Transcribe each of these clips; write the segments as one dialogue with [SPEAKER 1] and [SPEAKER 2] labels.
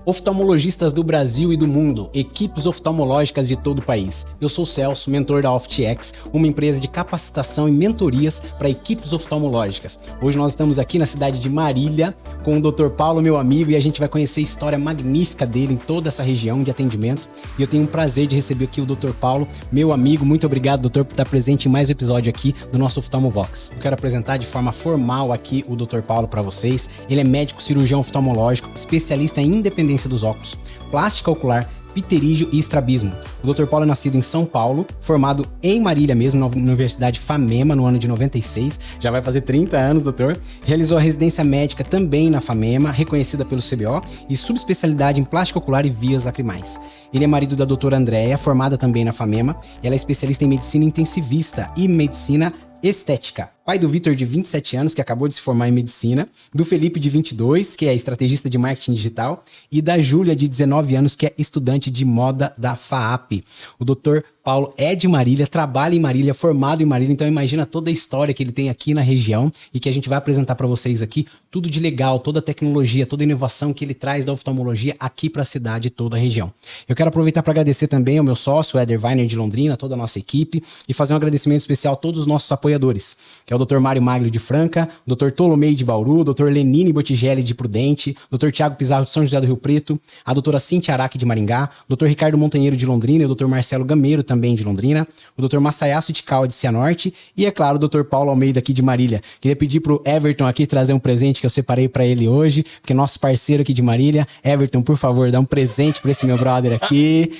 [SPEAKER 1] Oftalmologistas do Brasil e do mundo, equipes oftalmológicas de todo o país. Eu sou o Celso, mentor da OfTX, uma empresa de capacitação e mentorias para equipes oftalmológicas. Hoje nós estamos aqui na cidade de Marília com o Dr. Paulo, meu amigo, e a gente vai conhecer a história magnífica dele em toda essa região de atendimento. E eu tenho um prazer de receber aqui o Dr. Paulo, meu amigo. Muito obrigado, doutor, por estar presente em mais um episódio aqui do nosso Oftalmovox. Eu quero apresentar de forma formal aqui o Dr. Paulo para vocês. Ele é médico cirurgião oftalmológico, especialista em independência dos óculos, plástica ocular, pterígio e estrabismo. O Dr. Paulo é nascido em São Paulo, formado em Marília mesmo, na Universidade FAMEMA, no ano de 96. Já vai fazer 30 anos, doutor. Realizou a residência médica também na FAMEMA, reconhecida pelo CBO, e subespecialidade em plástica ocular e vias lacrimais. Ele é marido da doutora Andréia, formada também na FAMEMA. Ela é especialista em medicina intensivista e medicina estética. Pai do Vitor, de 27 anos, que acabou de se formar em medicina, do Felipe, de 22, que é estrategista de marketing digital, e da Júlia, de 19 anos, que é estudante de moda da FAAP. O Dr. Paulo é de Marília, trabalha em Marília, formado em Marília, então imagina toda a história que ele tem aqui na região e que a gente vai apresentar para vocês aqui, tudo de legal, toda a tecnologia, toda a inovação que ele traz da oftalmologia aqui para a cidade e toda a região. Eu quero aproveitar para agradecer também ao meu sócio, Éder Weiner, de Londrina, toda a nossa equipe, e fazer um agradecimento especial a todos os nossos apoiadores, que é o Dr. Mário Maglio, de Franca, o Dr. Tolomei, de Bauru, o Dr. Lenine Bottigelli, de Prudente, o Dr. Tiago Pizarro, de São José do Rio Preto, a doutora Cintia Araque, de Maringá, o Dr. Ricardo Montanheiro, de Londrina, e o Dr. Marcelo Gameiro, também de Londrina, o Dr. Massayasu Tikawa, de Cianorte, e, é claro, o Dr. Paulo Almeida, aqui de Marília. Queria pedir pro Everton aqui trazer um presente que eu separei para ele hoje, porque é nosso parceiro aqui de Marília. Everton, por favor, dá um presente para esse meu brother aqui.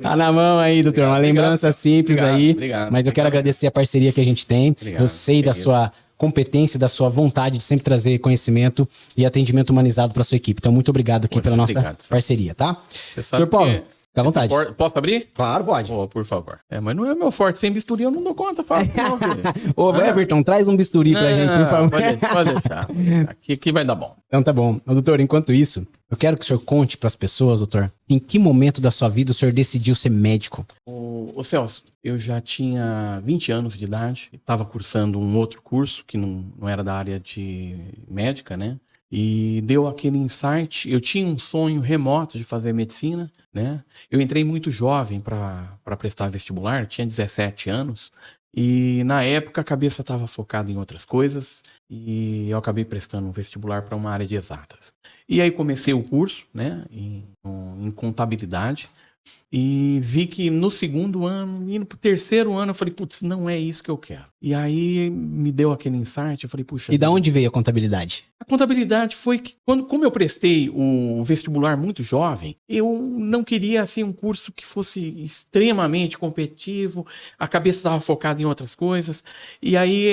[SPEAKER 1] Tá na mão aí, doutor, uma lembrança simples aí, mas eu quero agradecer a parceria que a gente tem. Eu sei da sua competência, da sua vontade de sempre trazer conhecimento e atendimento humanizado para sua equipe. Então, muito obrigado aqui pela nossa parceria, tá?
[SPEAKER 2] Doutor Paulo, fica
[SPEAKER 1] à vontade.
[SPEAKER 2] Posso abrir?
[SPEAKER 1] Claro, pode.
[SPEAKER 2] Oh, por favor. Mas não é meu forte. Sem bisturi eu não dou conta, fala.
[SPEAKER 1] Ô, Everton, traz um bisturi pra gente, por favor.
[SPEAKER 2] Pode deixar. Aqui vai dar bom.
[SPEAKER 1] Então tá bom. Doutor, enquanto isso, eu quero que o senhor conte pras pessoas, doutor, em que momento da sua vida o senhor decidiu ser médico?
[SPEAKER 2] Ô Celso, eu já tinha 20 anos de idade, estava cursando um outro curso que não era da área de médica, né? E deu aquele insight. Eu tinha um sonho remoto de fazer medicina, né? Eu entrei muito jovem para prestar vestibular, tinha 17 anos. E na época a cabeça estava focada em outras coisas e eu acabei prestando um vestibular para uma área de exatas. E aí comecei o curso, né, em contabilidade. E vi que no segundo ano, indo pro terceiro ano, eu falei, putz, não é isso que eu quero. E aí me deu aquele insight, eu falei, puxa...
[SPEAKER 1] E da onde veio a contabilidade?
[SPEAKER 2] A contabilidade foi que, como eu prestei o vestibular muito jovem, eu não queria, assim, um curso que fosse extremamente competitivo, a cabeça estava focada em outras coisas. E aí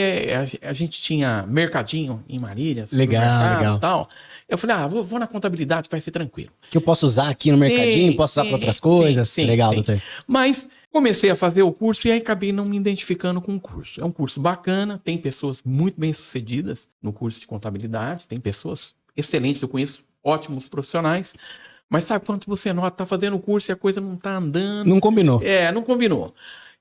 [SPEAKER 2] a gente tinha mercadinho em Marília,
[SPEAKER 1] legal.
[SPEAKER 2] E tal. Eu falei, vou na contabilidade, vai ser tranquilo.
[SPEAKER 1] Que eu posso usar aqui no mercadinho, posso usar para outras coisas?
[SPEAKER 2] Sim,
[SPEAKER 1] legal, doutor.
[SPEAKER 2] Mas comecei a fazer o curso e aí acabei não me identificando com o curso. É um curso bacana, tem pessoas muito bem-sucedidas no curso de contabilidade, tem pessoas excelentes, eu conheço ótimos profissionais, mas sabe quando você nota, tá fazendo o curso e a coisa não tá andando?
[SPEAKER 1] Não combinou.
[SPEAKER 2] Não combinou.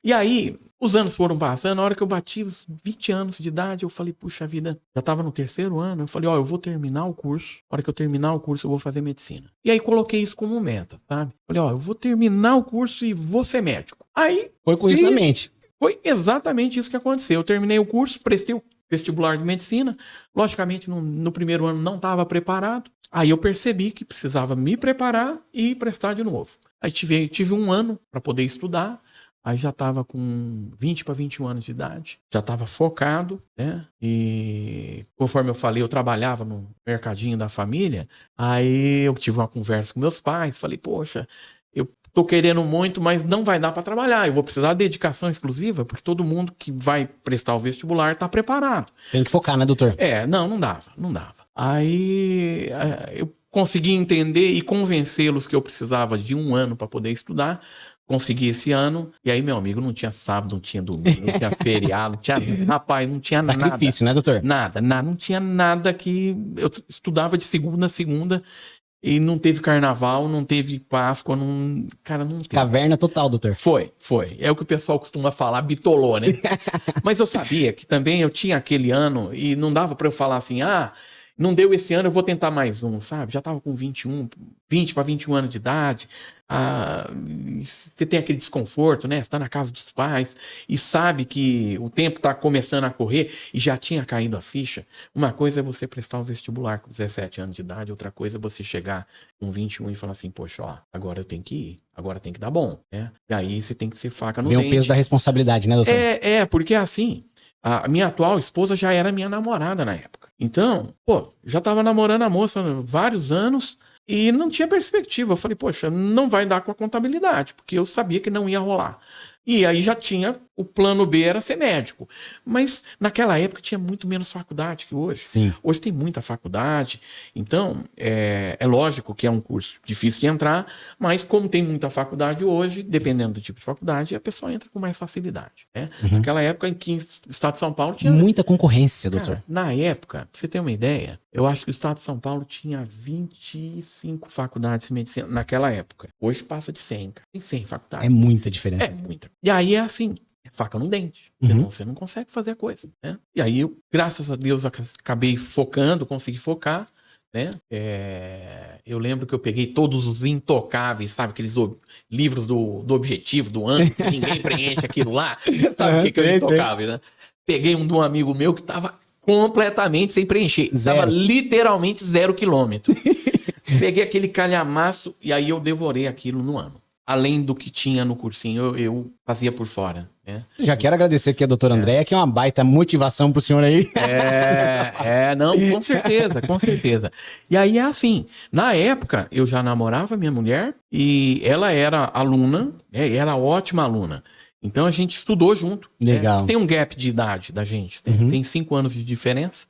[SPEAKER 2] E aí, os anos foram passando, na hora que eu bati os 20 anos de idade, eu falei, puxa vida, já estava no terceiro ano, eu falei, eu vou terminar o curso, na hora que eu terminar o curso eu vou fazer medicina. E aí coloquei isso como meta, sabe? Falei, eu vou terminar o curso e vou ser médico. Aí...
[SPEAKER 1] Foi com isso na mente.
[SPEAKER 2] Foi exatamente isso que aconteceu. Eu terminei o curso, prestei o vestibular de medicina, logicamente no primeiro ano não estava preparado, aí eu percebi que precisava me preparar e prestar de novo. Aí tive um ano para poder estudar. Aí já estava com 20 para 21 anos de idade, já estava focado, né? E conforme eu falei, eu trabalhava no mercadinho da família. Aí eu tive uma conversa com meus pais, falei, poxa, eu tô querendo muito, mas não vai dar para trabalhar. Eu vou precisar de dedicação exclusiva, porque todo mundo que vai prestar o vestibular está preparado.
[SPEAKER 1] Tem que focar, né, doutor?
[SPEAKER 2] Não dava. Aí eu consegui entender e convencê-los que eu precisava de um ano para poder estudar. Consegui esse ano, e aí, meu amigo, não tinha sábado, não tinha domingo, não tinha feriado, não tinha, rapaz, não tinha nada.
[SPEAKER 1] Sacrifício, né, doutor?
[SPEAKER 2] Nada, não tinha nada que... Eu estudava de segunda a segunda, e não teve carnaval, não teve Páscoa, cara, não teve.
[SPEAKER 1] Caverna total, doutor.
[SPEAKER 2] Foi. É o que o pessoal costuma falar, bitolou, né? Mas eu sabia que também eu tinha aquele ano, e não dava pra eu falar assim, Não deu esse ano, eu vou tentar mais um, sabe? Já tava com 20 para 21 anos de idade. Você tem aquele desconforto, né? Você tá na casa dos pais e sabe que o tempo tá começando a correr e já tinha caído a ficha. Uma coisa é você prestar o vestibular com 17 anos de idade, outra coisa é você chegar com 21 e falar assim, poxa, ó, agora eu tenho que ir, agora tem que dar bom, né? E aí você tem que ser faca no dente.
[SPEAKER 1] Vem o peso da responsabilidade, né, doutor?
[SPEAKER 2] Porque assim, a minha atual esposa já era minha namorada na época. Então, já tava namorando a moça há vários anos e não tinha perspectiva. Eu falei, poxa, não vai dar com a contabilidade, porque eu sabia que não ia rolar. E aí já tinha, o plano B era ser médico. Mas naquela época tinha muito menos faculdade que hoje.
[SPEAKER 1] Sim.
[SPEAKER 2] Hoje tem muita faculdade. Então, é lógico que é um curso difícil de entrar, mas como tem muita faculdade hoje, dependendo do tipo de faculdade, a pessoa entra com mais facilidade. Né? Naquela época em que o estado de São Paulo tinha...
[SPEAKER 1] Muita concorrência, doutor.
[SPEAKER 2] Cara, na época, pra você ter uma ideia, eu acho que o estado de São Paulo tinha 25 faculdades de medicina naquela época. Hoje passa de 100, cara. Tem 100 faculdades.
[SPEAKER 1] É muita diferença.
[SPEAKER 2] É muita. E aí é assim, é faca no dente. Senão você não consegue fazer a coisa, né? E aí, eu, graças a Deus, acabei focando, consegui focar, né? Eu lembro que eu peguei todos os intocáveis, sabe? Aqueles livros do objetivo, do ano, que ninguém preenche aquilo lá. Sabe o que é o intocável, né? Peguei um de um amigo meu que tava completamente sem preencher. Tava literalmente 0 quilômetro. Peguei aquele calhamaço e aí eu devorei aquilo no ano. Além do que tinha no cursinho, eu fazia por fora, né?
[SPEAKER 1] Já quero agradecer aqui a doutora Andréia, que é uma baita motivação pro senhor aí.
[SPEAKER 2] Não, com certeza, com certeza. E aí é assim, na época eu já namorava minha mulher e ela era aluna, e era ótima aluna. Então a gente estudou junto.
[SPEAKER 1] Legal.
[SPEAKER 2] Né? Tem um gap de idade da gente, tem 5 anos de diferença.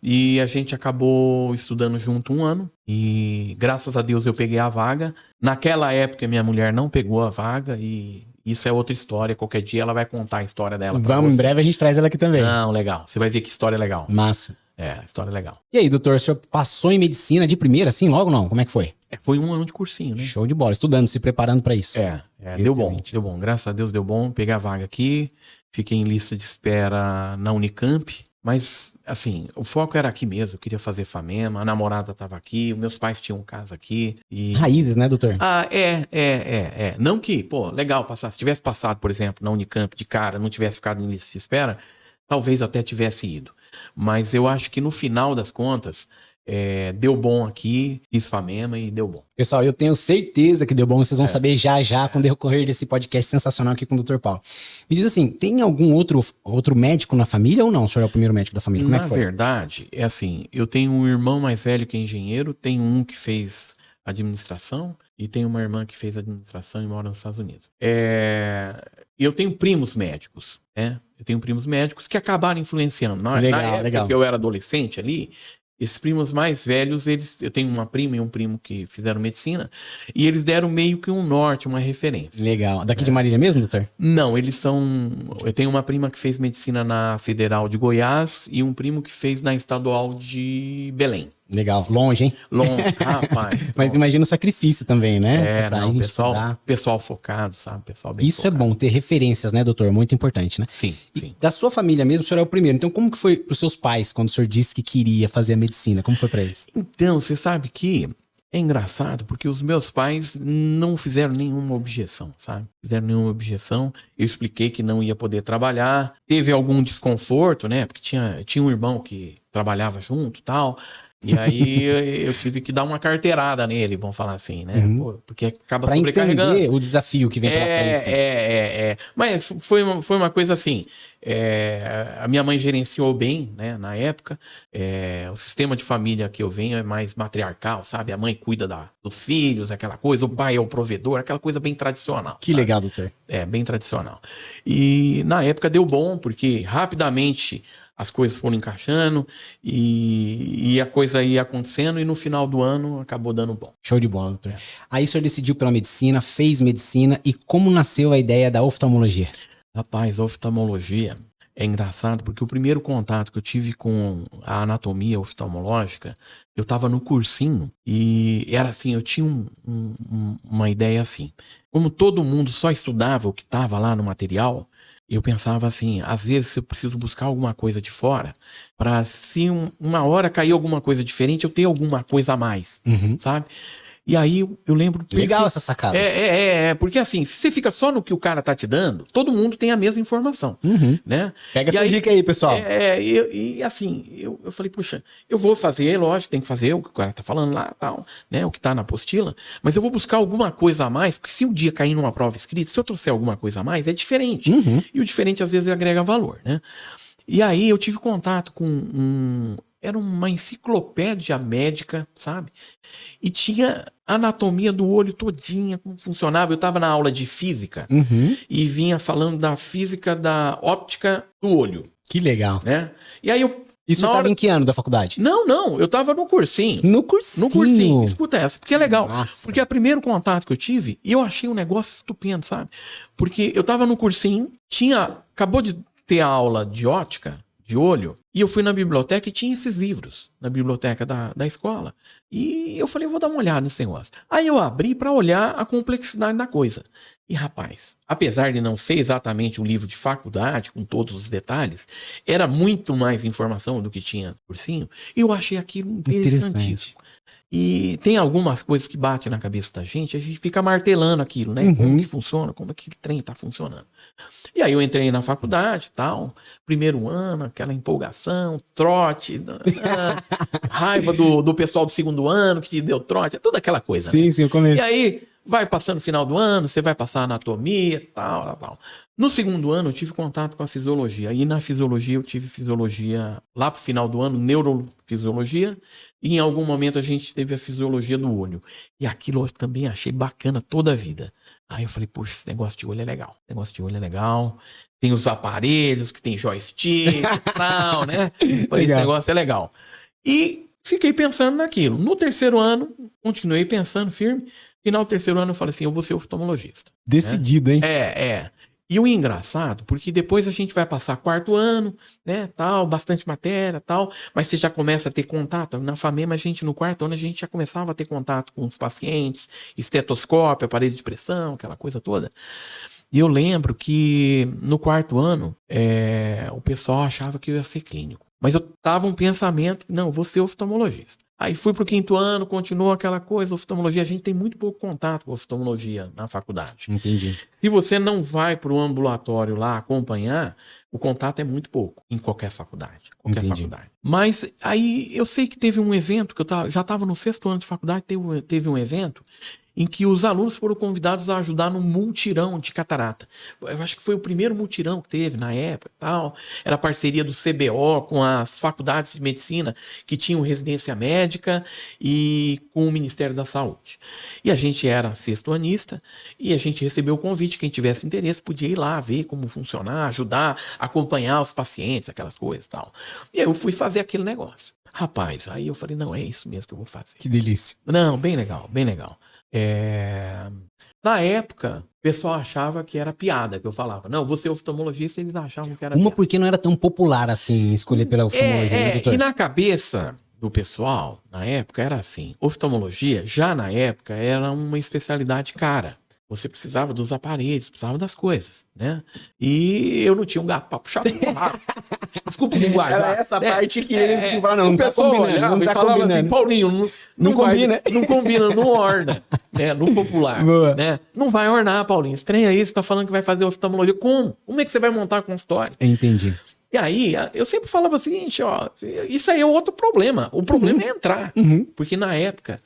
[SPEAKER 2] E a gente acabou estudando junto 1 ano. E graças a Deus eu peguei a vaga. Naquela época minha mulher não pegou a vaga e isso é outra história. Qualquer dia ela vai contar a história dela pra
[SPEAKER 1] Vamos,
[SPEAKER 2] você.
[SPEAKER 1] em breve a gente traz ela aqui também.
[SPEAKER 2] Não, legal. Você vai ver que história legal.
[SPEAKER 1] Massa.
[SPEAKER 2] História legal.
[SPEAKER 1] E aí, doutor, o senhor passou em medicina de primeira, assim, logo não? Como é que foi?
[SPEAKER 2] Foi 1 ano de cursinho, né?
[SPEAKER 1] Show de bola, estudando, se preparando pra isso.
[SPEAKER 2] Deu bom. Graças a Deus deu bom. Peguei a vaga aqui, fiquei em lista de espera na Unicamp. Mas, assim, o foco era aqui mesmo. Eu queria fazer FAMEMA, a namorada estava aqui, meus pais tinham casa aqui. E...
[SPEAKER 1] Raízes, né, doutor?
[SPEAKER 2] Não que, legal passar. Se tivesse passado, por exemplo, na Unicamp de cara, não tivesse ficado em lista de espera, talvez até tivesse ido. Mas eu acho que no final das contas, deu bom aqui, fiz FAMEMA e deu bom.
[SPEAKER 1] Pessoal, eu tenho certeza que deu bom, vocês vão saber já com o decorrer desse podcast sensacional aqui com o Dr. Paulo. Me diz assim, tem algum outro médico na família ou não? O senhor é o primeiro médico da família? Como é que foi?
[SPEAKER 2] Na verdade, é assim, eu tenho um irmão mais velho que é engenheiro, tenho um que fez administração e tenho uma irmã que fez administração e mora nos Estados Unidos. Eu tenho primos médicos, né? Eu tenho primos médicos que acabaram influenciando. Na época que eu era adolescente ali, esses primos mais velhos, eu tenho uma prima e um primo que fizeram medicina, e eles deram meio que um norte, uma referência.
[SPEAKER 1] Legal. Daqui de Marília mesmo, doutor?
[SPEAKER 2] Não, eles são... Eu tenho uma prima que fez medicina na Federal de Goiás e um primo que fez na Estadual de Belém.
[SPEAKER 1] Legal. Longe, hein?
[SPEAKER 2] Longe, rapaz.
[SPEAKER 1] Mas imagina o sacrifício também, né?
[SPEAKER 2] Pessoal focado, sabe? Pessoal bem
[SPEAKER 1] Isso
[SPEAKER 2] focado.
[SPEAKER 1] É bom, ter referências, né, doutor? Muito importante, né?
[SPEAKER 2] Sim.
[SPEAKER 1] Da sua família mesmo, o senhor é o primeiro. Então, como que foi pros seus pais quando o senhor disse que queria fazer a medicina? Como foi pra eles?
[SPEAKER 2] Então, você sabe que é engraçado, porque os meus pais não fizeram nenhuma objeção, sabe? Eu expliquei que não ia poder trabalhar. Teve algum desconforto, né? Porque tinha um irmão que trabalhava junto e tal. E aí eu tive que dar uma carteirada nele, vamos falar assim, né? Porque acaba sobrecarregando.
[SPEAKER 1] Pra entender o desafio que vem pela frente.
[SPEAKER 2] Mas foi uma coisa assim, a minha mãe gerenciou bem, né, na época. O sistema de família que eu venho é mais matriarcal, sabe? A mãe cuida dos filhos, aquela coisa, o pai é o provedor, aquela coisa bem tradicional.
[SPEAKER 1] Que legal, doutor.
[SPEAKER 2] Bem tradicional. E na época deu bom, porque rapidamente as coisas foram encaixando e a coisa ia acontecendo e no final do ano acabou dando bom.
[SPEAKER 1] Show de bola, doutor. Aí o senhor decidiu pela medicina, fez medicina e como nasceu a ideia da oftalmologia?
[SPEAKER 2] Rapaz, a oftalmologia é engraçado porque o primeiro contato que eu tive com a anatomia oftalmológica, eu estava no cursinho e era assim, eu tinha uma ideia assim. Como todo mundo só estudava o que estava lá no material, eu pensava assim, às vezes eu preciso buscar alguma coisa de fora para se uma hora cair alguma coisa diferente, eu ter alguma coisa a mais, sabe? E aí eu lembro...
[SPEAKER 1] Legal essa sacada.
[SPEAKER 2] Porque assim, se você fica só no que o cara tá te dando, todo mundo tem a mesma informação, né?
[SPEAKER 1] Pega essa dica aí, pessoal.
[SPEAKER 2] E assim, eu falei, puxa, eu vou fazer, lógico, tem que fazer o que o cara tá falando lá, tal, né? O que tá na apostila, mas eu vou buscar alguma coisa a mais, porque se um dia cair numa prova escrita, se eu trouxer alguma coisa a mais, é diferente. E o diferente às vezes agrega valor, né? E aí eu tive contato com era uma enciclopédia médica, sabe? E tinha anatomia do olho todinha, como funcionava. Eu estava na aula de física e vinha falando da física da óptica do olho.
[SPEAKER 1] Que legal.
[SPEAKER 2] Né? E aí eu...
[SPEAKER 1] Isso estava em que ano da faculdade?
[SPEAKER 2] Não, eu estava no cursinho.
[SPEAKER 1] No cursinho?
[SPEAKER 2] No cursinho, escuta essa, porque é legal.
[SPEAKER 1] Nossa.
[SPEAKER 2] Porque é o primeiro contato que eu tive e eu achei um negócio estupendo, sabe? Porque eu estava no cursinho, acabou de ter a aula de ótica, de olho, e eu fui na biblioteca e tinha esses livros na biblioteca da escola. E eu falei, vou dar uma olhada nesse negócio. Aí eu abri para olhar a complexidade da coisa. E rapaz, apesar de não ser exatamente um livro de faculdade, com todos os detalhes, era muito mais informação do que tinha no cursinho, e eu achei aquilo interessantíssimo. E tem algumas coisas que batem na cabeça da gente, a gente fica martelando aquilo, né? Como que funciona, como aquele trem tá funcionando. E aí eu entrei na faculdade e tal, primeiro ano, aquela empolgação, trote, raiva do pessoal do segundo ano que te deu trote, toda aquela coisa.
[SPEAKER 1] Sim,
[SPEAKER 2] né?
[SPEAKER 1] sim, eu comecei.
[SPEAKER 2] E aí vai passando o final do ano, você vai passar anatomia, tal. No segundo ano eu tive contato com a fisiologia. E na fisiologia eu tive fisiologia lá pro final do ano, neurofisiologia. E em algum momento a gente teve a fisiologia do olho. E aquilo eu também achei bacana toda a vida. Aí eu falei, poxa, esse negócio de olho é legal. Esse negócio de olho é legal. Tem os aparelhos que tem joystick e tal, né? Falei, esse negócio é legal. E fiquei pensando naquilo. No terceiro ano, continuei pensando firme. Final do terceiro ano eu falei assim, eu vou ser oftalmologista.
[SPEAKER 1] Decidido, hein?
[SPEAKER 2] E o engraçado, porque depois a gente vai passar quarto ano, né, tal, bastante matéria, tal, mas você já começa a ter contato. Na FAMEMA, no quarto ano, a gente já começava a ter contato com os pacientes, estetoscópio, aparelho de pressão, aquela coisa toda. E eu lembro que no quarto ano, o pessoal achava que eu ia ser clínico. Mas eu tava um pensamento, não, vou ser oftalmologista. Aí fui pro quinto ano, continuou aquela coisa, oftalmologia. A gente tem muito pouco contato com oftalmologia na faculdade.
[SPEAKER 1] Entendi.
[SPEAKER 2] Se você não vai pro ambulatório lá acompanhar, o contato é muito pouco em qualquer faculdade. Faculdade. Mas aí eu sei que teve um evento, que eu já estava no sexto ano de faculdade, teve um evento em que os alunos foram convidados a ajudar num multirão de catarata. Eu acho que foi o primeiro multirão que teve na época e tal. Era parceria do CBO com as faculdades de medicina que tinham residência médica e com o Ministério da Saúde. E a gente era sextoanista e a gente recebeu o convite. Quem tivesse interesse podia ir lá ver como funcionar, ajudar, acompanhar os pacientes, aquelas coisas e tal. E aí eu fui fazer aquele negócio. Rapaz, aí eu falei, não, é isso mesmo que eu vou fazer.
[SPEAKER 1] Que delícia.
[SPEAKER 2] Não, bem legal, bem legal. Na época, o pessoal achava que era piada que eu falava. Não, você é oftalmologista, eles achavam que era piada.
[SPEAKER 1] Porque não era tão popular assim escolher pela oftalmologia, né, doutor?
[SPEAKER 2] E na cabeça do pessoal, na época, era assim. Oftalmologia, já na época, era uma especialidade cara. Você precisava dos aparelhos, precisava das coisas, né? E eu não tinha um gato pra puxar. Desculpa me guardar.
[SPEAKER 1] Era essa parte que eles falaram, não
[SPEAKER 2] o
[SPEAKER 1] tá combinando, não tá combinando.
[SPEAKER 2] Assim, Paulinho, não combina. Não combina, não orna, né? No popular.
[SPEAKER 1] Boa.
[SPEAKER 2] Né? Não vai ornar, Paulinho. Estranha aí, você tá falando que vai fazer oftalmologia. Como? Como é que você vai montar a consultório?
[SPEAKER 1] Entendi.
[SPEAKER 2] E aí, eu sempre falava o seguinte, ó, isso aí é outro problema. O problema é entrar. Porque na época,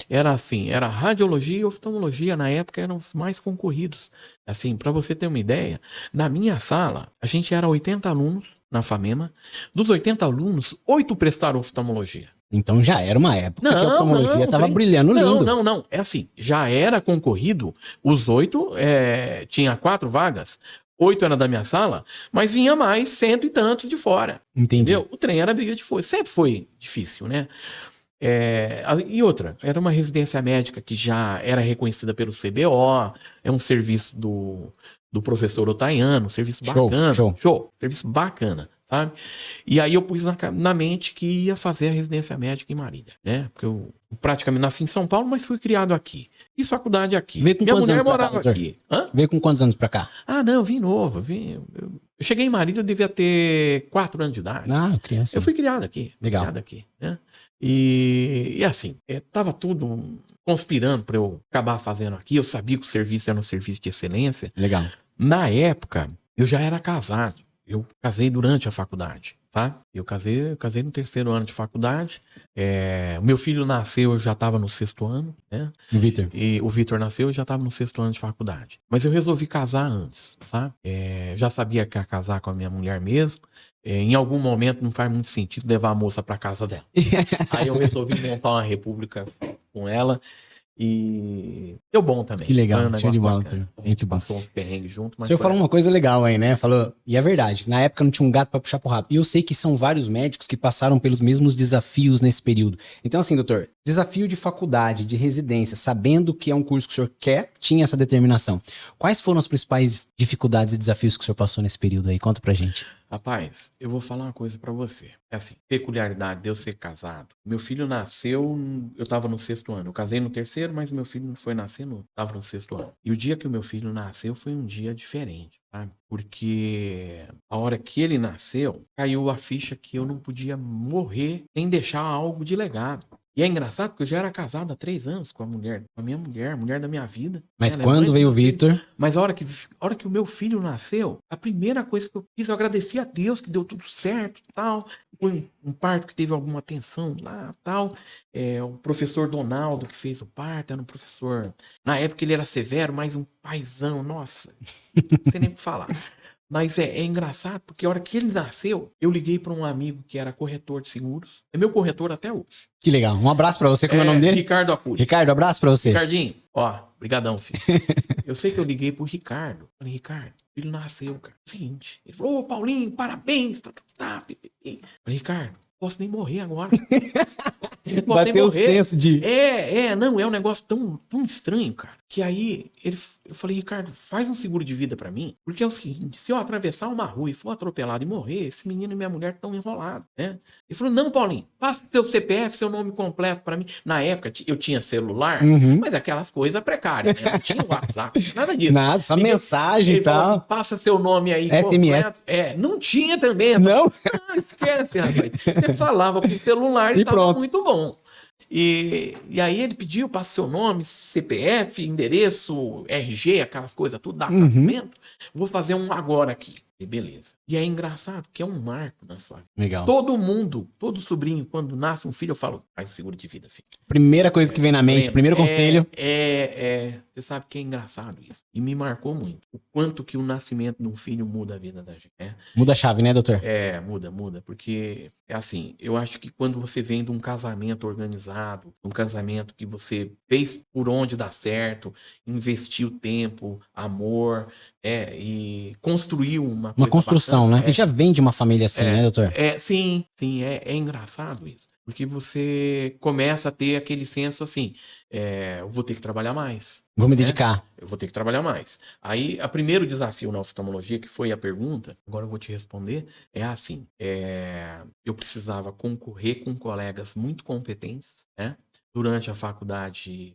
[SPEAKER 2] era assim, era radiologia e oftalmologia, na época eram os mais concorridos. Assim, para você ter uma ideia, na minha sala, a gente era 80 alunos na FAMEMA. Dos 80 alunos, 8 prestaram oftalmologia.
[SPEAKER 1] Então já era uma época que a oftalmologia estava brilhando lindo.
[SPEAKER 2] Não. É assim, já era concorrido, os 8, tinha 4 vagas. 8 era da minha sala, mas vinha mais 100 e tantos de fora.
[SPEAKER 1] Entendi.
[SPEAKER 2] Entendeu? O trem era briga de foice. Sempre foi difícil, né? E outra, era uma residência médica que já era reconhecida pelo CBO, é um serviço do professor Otaiano, um serviço bacana.
[SPEAKER 1] Show.
[SPEAKER 2] Serviço bacana, sabe? E aí eu pus na mente que ia fazer a residência médica em Marília, né? Porque eu praticamente nasci em São Paulo, mas fui criado aqui. Fiz faculdade aqui.
[SPEAKER 1] Veio com
[SPEAKER 2] Minha
[SPEAKER 1] quantos
[SPEAKER 2] mulher
[SPEAKER 1] anos pra cá,
[SPEAKER 2] morava
[SPEAKER 1] doutor?
[SPEAKER 2] aqui. Hã?
[SPEAKER 1] Veio com quantos anos pra cá?
[SPEAKER 2] Ah, não, eu vim novo. Eu cheguei em Marília, eu devia ter 4 anos de idade.
[SPEAKER 1] Ah, criança.
[SPEAKER 2] Eu fui criado aqui.
[SPEAKER 1] Legal.
[SPEAKER 2] Criado aqui, né? E assim, tava tudo conspirando para eu acabar fazendo aqui. Eu sabia que o serviço era um serviço de excelência.
[SPEAKER 1] Legal.
[SPEAKER 2] Na época, eu já era casado. Eu casei durante a faculdade, tá? Eu casei no 3º ano de faculdade. O meu filho nasceu, eu já estava no 6º ano, né?
[SPEAKER 1] O Vitor?
[SPEAKER 2] E o Vitor nasceu, eu já estava no 6º ano de faculdade. Mas eu resolvi casar antes, sabe? Já sabia que ia casar com a minha mulher mesmo. Em algum momento não faz muito sentido levar a moça para casa dela. Aí eu resolvi montar uma república com ela. E deu bom também.
[SPEAKER 1] Que legal,
[SPEAKER 2] Foi um
[SPEAKER 1] show de bola.
[SPEAKER 2] bacana. A gente
[SPEAKER 1] Muito bom.
[SPEAKER 2] passou uns perrengues junto,
[SPEAKER 1] O
[SPEAKER 2] mas
[SPEAKER 1] senhor
[SPEAKER 2] foi
[SPEAKER 1] falou uma coisa legal aí, né? Falou, e é verdade, na época não tinha um gato pra puxar pro rabo. E eu sei que são vários médicos que passaram pelos mesmos desafios nesse período. Então assim, doutor, desafio de faculdade, de residência, sabendo que é um curso que o senhor quer, tinha essa determinação. Quais foram as principais dificuldades e desafios que o senhor passou nesse período aí? Conta pra gente.
[SPEAKER 2] Rapaz, eu vou falar uma coisa pra você. É assim, peculiaridade de eu ser casado. Meu filho nasceu, eu tava no 6º ano. Eu casei no 3º, mas meu filho foi nascer tava no 6º ano. E o dia que o meu filho nasceu foi um dia diferente, sabe? Porque a hora que ele nasceu, caiu a ficha que eu não podia morrer sem deixar algo de legado. E é engraçado porque eu já era casado há 3 anos com a minha mulher, a mulher da minha vida.
[SPEAKER 1] Mas
[SPEAKER 2] Ela é
[SPEAKER 1] quando
[SPEAKER 2] mãe
[SPEAKER 1] veio o
[SPEAKER 2] do meu filho.
[SPEAKER 1] Vitor...
[SPEAKER 2] Mas a hora que o meu filho nasceu, a primeira coisa que eu fiz, eu agradeci a Deus que deu tudo certo e tal. Foi um parto que teve alguma tensão lá tal. O professor Donaldo que fez o parto, era um professor... Na época ele era severo, mas um paizão, nossa, não sei nem o que falar. Mas é engraçado, porque a hora que ele nasceu, eu liguei para um amigo que era corretor de seguros. É meu corretor até hoje.
[SPEAKER 1] Que legal. Um abraço pra você, como é o nome dele?
[SPEAKER 2] Ricardo Acude.
[SPEAKER 1] Ricardo, abraço pra você.
[SPEAKER 2] Ricardinho, ó, brigadão, filho. Eu sei que eu liguei pro Ricardo. Falei, Ricardo, ele nasceu, cara. Seguinte. Ele falou, ô, Paulinho, parabéns. Falei, Ricardo, posso nem morrer agora.
[SPEAKER 1] Bateu o senso de...
[SPEAKER 2] Não, é um negócio tão estranho, cara. Que aí, eu falei, Ricardo, faz um seguro de vida pra mim, porque é o seguinte, se eu atravessar uma rua e for atropelado e morrer, esse menino e minha mulher estão enrolados, né? Ele falou, não, Paulinho, passa seu CPF, seu nome completo pra mim. Na época, eu tinha celular, mas aquelas coisas precárias, né? Não tinha WhatsApp, nada disso.
[SPEAKER 1] Nada, só mensagem e tal.
[SPEAKER 2] Falou, passa seu nome aí
[SPEAKER 1] SMS.
[SPEAKER 2] completo. Não tinha também.
[SPEAKER 1] Não?
[SPEAKER 2] Esquece, rapaz. Você falava com o celular e tava
[SPEAKER 1] pronto.
[SPEAKER 2] muito bom. E aí ele pediu, passa seu nome, CPF, endereço, RG, aquelas coisas, tudo, data de nascimento. Vou fazer um agora aqui. E beleza. E é engraçado, porque é um marco na sua vida.
[SPEAKER 1] Legal.
[SPEAKER 2] Todo mundo, todo sobrinho, quando nasce um filho, eu falo, faz o seguro de vida, filho.
[SPEAKER 1] Primeira coisa que vem na mente, primeiro conselho.
[SPEAKER 2] Você sabe que é engraçado isso. E me marcou muito. O quanto que o nascimento de um filho muda a vida da gente, né?
[SPEAKER 1] Muda a chave, né, doutor?
[SPEAKER 2] Muda. Porque, é assim, eu acho que quando você vem de um casamento organizado, um casamento que você fez por onde dá certo, investiu tempo, amor, e construiu uma coisa
[SPEAKER 1] construção,
[SPEAKER 2] bacana,
[SPEAKER 1] né? E já vem de uma família assim, né, doutor?
[SPEAKER 2] Sim, é engraçado isso. Porque você começa a ter aquele senso assim, eu vou ter que trabalhar mais.
[SPEAKER 1] Vou me dedicar.
[SPEAKER 2] Eu vou ter que trabalhar mais. Aí, o primeiro desafio na oftalmologia, que foi a pergunta, agora eu vou te responder, é assim, eu precisava concorrer com colegas muito competentes, né? Durante a faculdade,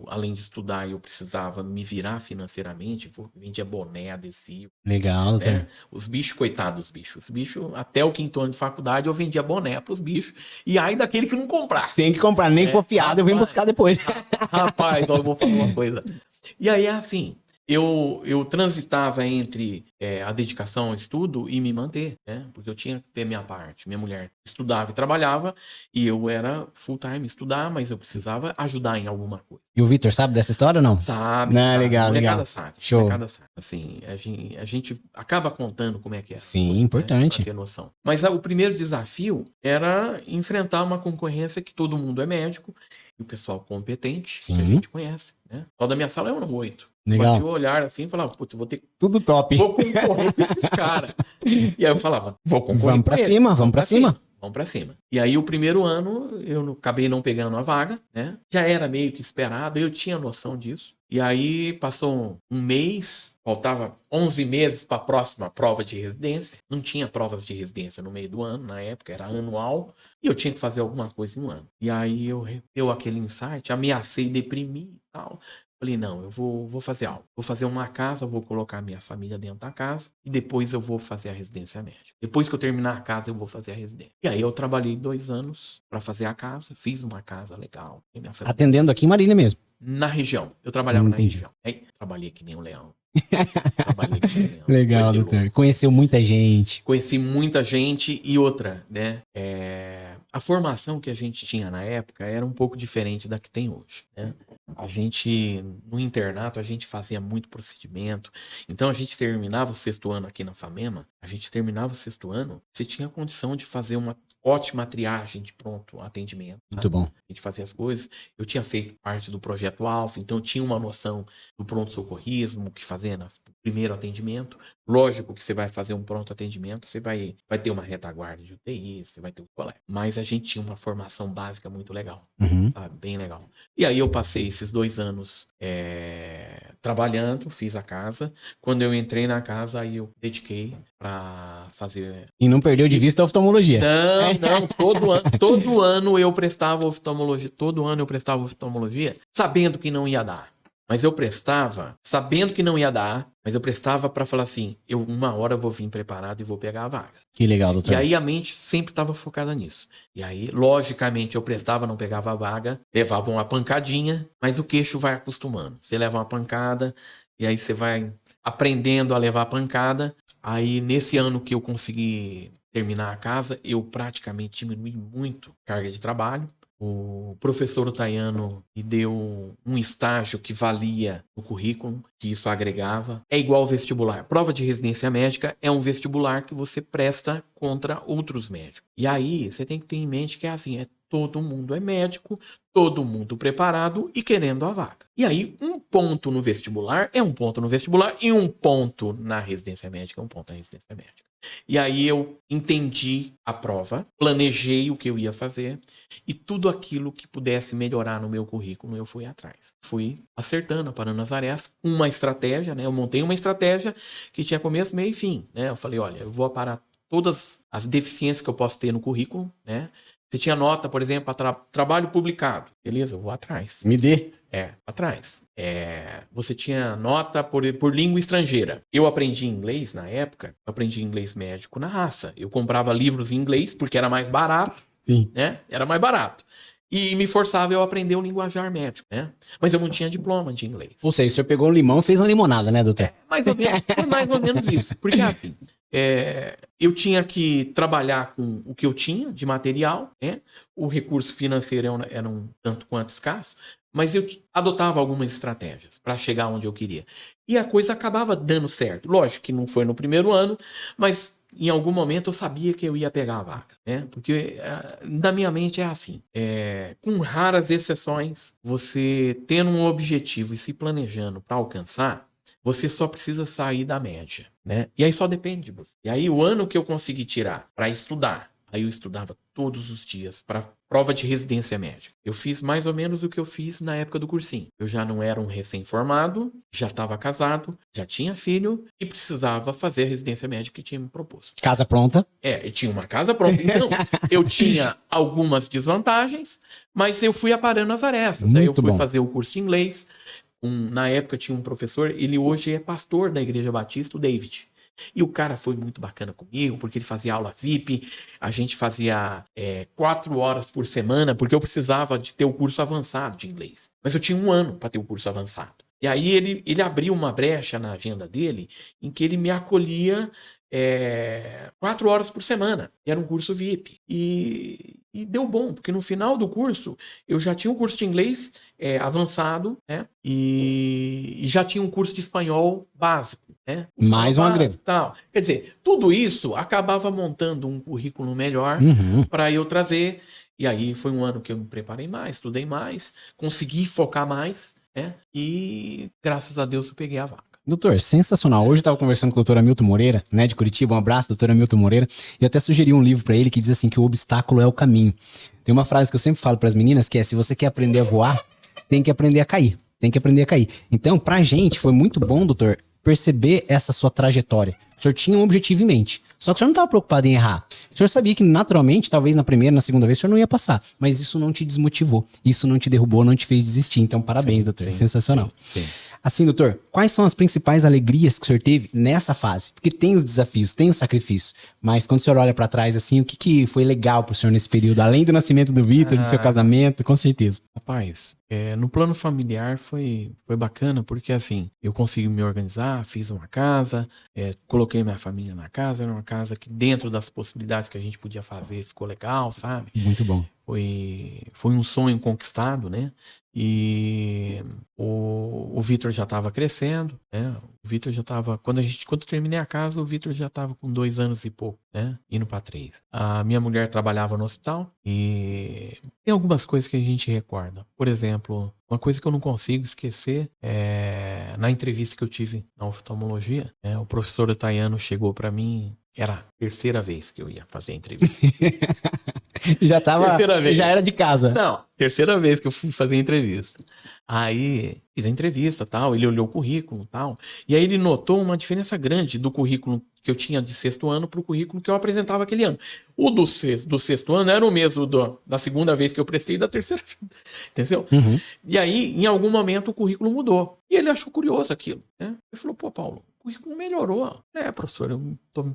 [SPEAKER 2] além de estudar, eu precisava me virar financeiramente, vendia boné, adesivo.
[SPEAKER 1] Legal, doutor.
[SPEAKER 2] Né? Os bichos, coitados dos bichos. Os bichos, até o 5º ano de faculdade, eu vendia boné pros bichos. E aí daquele que não comprasse.
[SPEAKER 1] Tem que comprar, nem for fiado, eu venho buscar depois.
[SPEAKER 2] Rapaz, eu vou falar uma coisa. E aí, assim, eu transitava entre a dedicação ao estudo e me manter, né? Porque eu tinha que ter minha parte. Minha mulher estudava e trabalhava, e eu era full-time estudar, mas eu precisava ajudar em alguma coisa.
[SPEAKER 1] E o Vitor sabe dessa história ou não?
[SPEAKER 2] Sabe.
[SPEAKER 1] Não, legal,
[SPEAKER 2] molecada
[SPEAKER 1] legal.
[SPEAKER 2] sabe.
[SPEAKER 1] Show.
[SPEAKER 2] Molecada sabe. Assim, a gente acaba contando como é que é.
[SPEAKER 1] Sim, importante.
[SPEAKER 2] Pra ter noção. Mas o primeiro desafio era enfrentar uma concorrência que todo mundo é médico, e o pessoal competente,
[SPEAKER 1] Sim.
[SPEAKER 2] que a gente conhece, né? Só da minha sala eram 8.
[SPEAKER 1] Legal.
[SPEAKER 2] Bati o olhar assim e falava, putz, eu vou ter que...
[SPEAKER 1] Tudo top.
[SPEAKER 2] Vou concorrer com esses caras. E aí eu falava, vou concorrer
[SPEAKER 1] Vamos pra
[SPEAKER 2] com eles.
[SPEAKER 1] cima, vamos pra cima.
[SPEAKER 2] Vamos pra cima. E aí o primeiro ano eu acabei não pegando a vaga, né? Já era meio que esperado, eu tinha noção disso. E aí passou um mês, faltava 11 meses para a próxima prova de residência. Não tinha provas de residência no meio do ano, na época, era anual. E eu tinha que fazer alguma coisa em um ano. E aí deu aquele insight, ameacei deprimir e tal. Falei, não, eu vou fazer algo. Vou fazer uma casa, vou colocar minha família dentro da casa e depois eu vou fazer a residência médica. Depois que eu terminar a casa, eu vou fazer a residência. E aí eu trabalhei 2 anos para fazer a casa, fiz uma casa legal.
[SPEAKER 1] Atendendo aqui em Marília mesmo.
[SPEAKER 2] Na região. Eu trabalhava na região. Aí, trabalhei que nem um leão. Trabalhei que nem um leão.
[SPEAKER 1] Legal, doutor. Conheceu muita gente.
[SPEAKER 2] Conheci muita gente e outra, né? A formação que a gente tinha na época era um pouco diferente da que tem hoje, né? A gente, no internato, a gente fazia muito procedimento. Então, a gente terminava o 6º ano aqui na FAMEMA, você tinha condição de fazer uma ótima triagem de pronto atendimento.
[SPEAKER 1] Muito bom.
[SPEAKER 2] A gente fazia as coisas. Eu tinha feito parte do projeto Alfa, então eu tinha uma noção do pronto-socorrismo, o que fazer no primeiro atendimento. Lógico que você vai fazer um pronto atendimento, você vai ter uma retaguarda de UTI, você vai ter um colégio. Mas a gente tinha uma formação básica muito legal, sabe? Bem legal. E aí eu passei esses 2 anos trabalhando, fiz a casa. Quando eu entrei na casa, aí eu dediquei para fazer...
[SPEAKER 1] E não perdeu de vista a oftalmologia.
[SPEAKER 2] Não, todo ano eu prestava oftalmologia, sabendo que não ia dar. Mas eu prestava, sabendo que não ia dar, mas eu prestava para falar assim, uma hora eu vou vir preparado e vou pegar a vaga.
[SPEAKER 1] Que legal, doutor.
[SPEAKER 2] E aí a mente sempre estava focada nisso. E aí, logicamente, eu prestava, não pegava a vaga, levava uma pancadinha, mas o queixo vai acostumando. Você leva uma pancada, e aí você vai aprendendo a levar a pancada. Aí, nesse ano que eu consegui terminar a casa, eu praticamente diminui muito a carga de trabalho. O professor Otaiano me deu um estágio que valia o currículo, que isso agregava. É igual ao vestibular. Prova de residência médica é um vestibular que você presta contra outros médicos. E aí, você tem que ter em mente que é assim, todo mundo é médico, todo mundo preparado e querendo a vaga. E aí, um ponto no vestibular é um ponto no vestibular e um ponto na residência médica é um ponto na residência médica. E aí eu entendi a prova, planejei o que eu ia fazer e tudo aquilo que pudesse melhorar no meu currículo eu fui atrás. Fui acertando, parando as arestas, uma estratégia, né? Eu montei uma estratégia que tinha começo, meio e fim, né? Eu falei, olha, eu vou aparar todas as deficiências que eu posso ter no currículo, né? Você tinha nota, por exemplo, para trabalho publicado. Beleza, eu vou atrás.
[SPEAKER 1] Me dê.
[SPEAKER 2] Atrás. Você tinha nota por língua estrangeira. Eu aprendi inglês na época, eu aprendi inglês médico na raça. Eu comprava livros em inglês porque era mais barato.
[SPEAKER 1] Sim.
[SPEAKER 2] Né? Era mais barato. E me forçava eu a aprender o linguajar médico, né? Mas eu não tinha diploma de inglês.
[SPEAKER 1] Ou seja, o senhor pegou um limão e fez uma limonada, né, doutor?
[SPEAKER 2] Foi mais ou menos isso. Porque, assim, eu tinha que trabalhar com o que eu tinha de material, né? O recurso financeiro era um tanto quanto escasso, mas eu adotava algumas estratégias para chegar onde eu queria. E a coisa acabava dando certo. Lógico que não foi no primeiro ano, mas em algum momento eu sabia que eu ia pegar a vaga, né? Porque na minha mente é assim, com raras exceções, você tendo um objetivo e se planejando para alcançar, você só precisa sair da média, né? E aí só depende de você. E aí o ano que eu consegui tirar para estudar, aí eu estudava todos os dias para prova de residência médica. Eu fiz mais ou menos o que eu fiz na época do cursinho. Eu já não era um recém-formado, já estava casado, já tinha filho e precisava fazer a residência médica que tinha me proposto.
[SPEAKER 1] Casa pronta.
[SPEAKER 2] Eu tinha uma casa pronta. Então, eu tinha algumas desvantagens, mas eu fui aparando as arestas. Aí eu fui fazer o curso de inglês. Na época tinha um professor, ele hoje é pastor da Igreja Batista, o David. E o cara foi muito bacana comigo, porque ele fazia aula VIP, a gente fazia 4 horas por semana, porque eu precisava de ter o curso avançado de inglês. Mas eu tinha 1 ano para ter o curso avançado. E aí ele abriu uma brecha na agenda dele, em que ele me acolhia 4 horas por semana. Era um curso VIP. E deu bom, porque no final do curso, eu já tinha um curso de inglês avançado, né? E já tinha um curso de espanhol básico.
[SPEAKER 1] Mais um agrego.
[SPEAKER 2] Quer dizer, tudo isso acabava montando um currículo melhor para eu trazer. E aí foi um ano que eu me preparei mais, estudei mais, consegui focar mais, né? E graças a Deus eu peguei a vaga.
[SPEAKER 1] Doutor, sensacional. Hoje eu estava conversando com o doutor Hamilton Moreira, né, de Curitiba. Um abraço, doutor Hamilton Moreira. E eu até sugeri um livro para ele que diz assim, que o obstáculo é o caminho. Tem uma frase que eu sempre falo para as meninas que é, se você quer aprender a voar, tem que aprender a cair. Tem que aprender a cair. Então, pra gente, foi muito bom, doutor, perceber essa sua trajetória. O senhor tinha um objetivo em mente. Só que o senhor não estava preocupado em errar. O senhor sabia que, naturalmente, talvez na primeira, na segunda vez, o senhor não ia passar. Mas isso não te desmotivou. Isso não te derrubou, não te fez desistir. Então, parabéns, doutor. Sensacional.
[SPEAKER 2] Sim.
[SPEAKER 1] Assim, doutor, quais são as principais alegrias que o senhor teve nessa fase? Porque tem os desafios, tem os sacrifícios. Mas quando o senhor olha pra trás, assim, o que foi legal pro senhor nesse período? Além do nascimento do Vitor, do seu casamento, com certeza.
[SPEAKER 2] Rapaz, no plano familiar foi bacana, porque assim, eu consegui me organizar, fiz uma casa, coloquei minha família na casa, era uma casa que dentro das possibilidades que a gente podia fazer ficou legal, sabe?
[SPEAKER 1] Muito bom.
[SPEAKER 2] Foi um sonho conquistado, né? E o Vitor já estava crescendo, né? O Vitor já estava... Quando eu terminei a casa, o Vitor já estava com 2 anos e pouco, né? Indo para 3. A minha mulher trabalhava no hospital e tem algumas coisas que a gente recorda. Por exemplo, uma coisa que eu não consigo esquecer na entrevista que eu tive na oftalmologia, o professor Tayano chegou para mim, era a 3ª vez que eu ia fazer a entrevista.
[SPEAKER 1] Já era de casa.
[SPEAKER 2] Não, 3ª vez que eu fui fazer a entrevista. Aí fiz a entrevista, tal, ele olhou o currículo, tal, e aí ele notou uma diferença grande do currículo que eu tinha de 6º ano para o currículo que eu apresentava aquele ano. O do 6º ano era o mesmo da 2ª vez que eu prestei e da 3ª, entendeu?
[SPEAKER 1] Uhum.
[SPEAKER 2] E aí, em algum momento, o currículo mudou. E ele achou curioso aquilo, né? Ele falou, pô, Paulo, o currículo melhorou. Professor, eu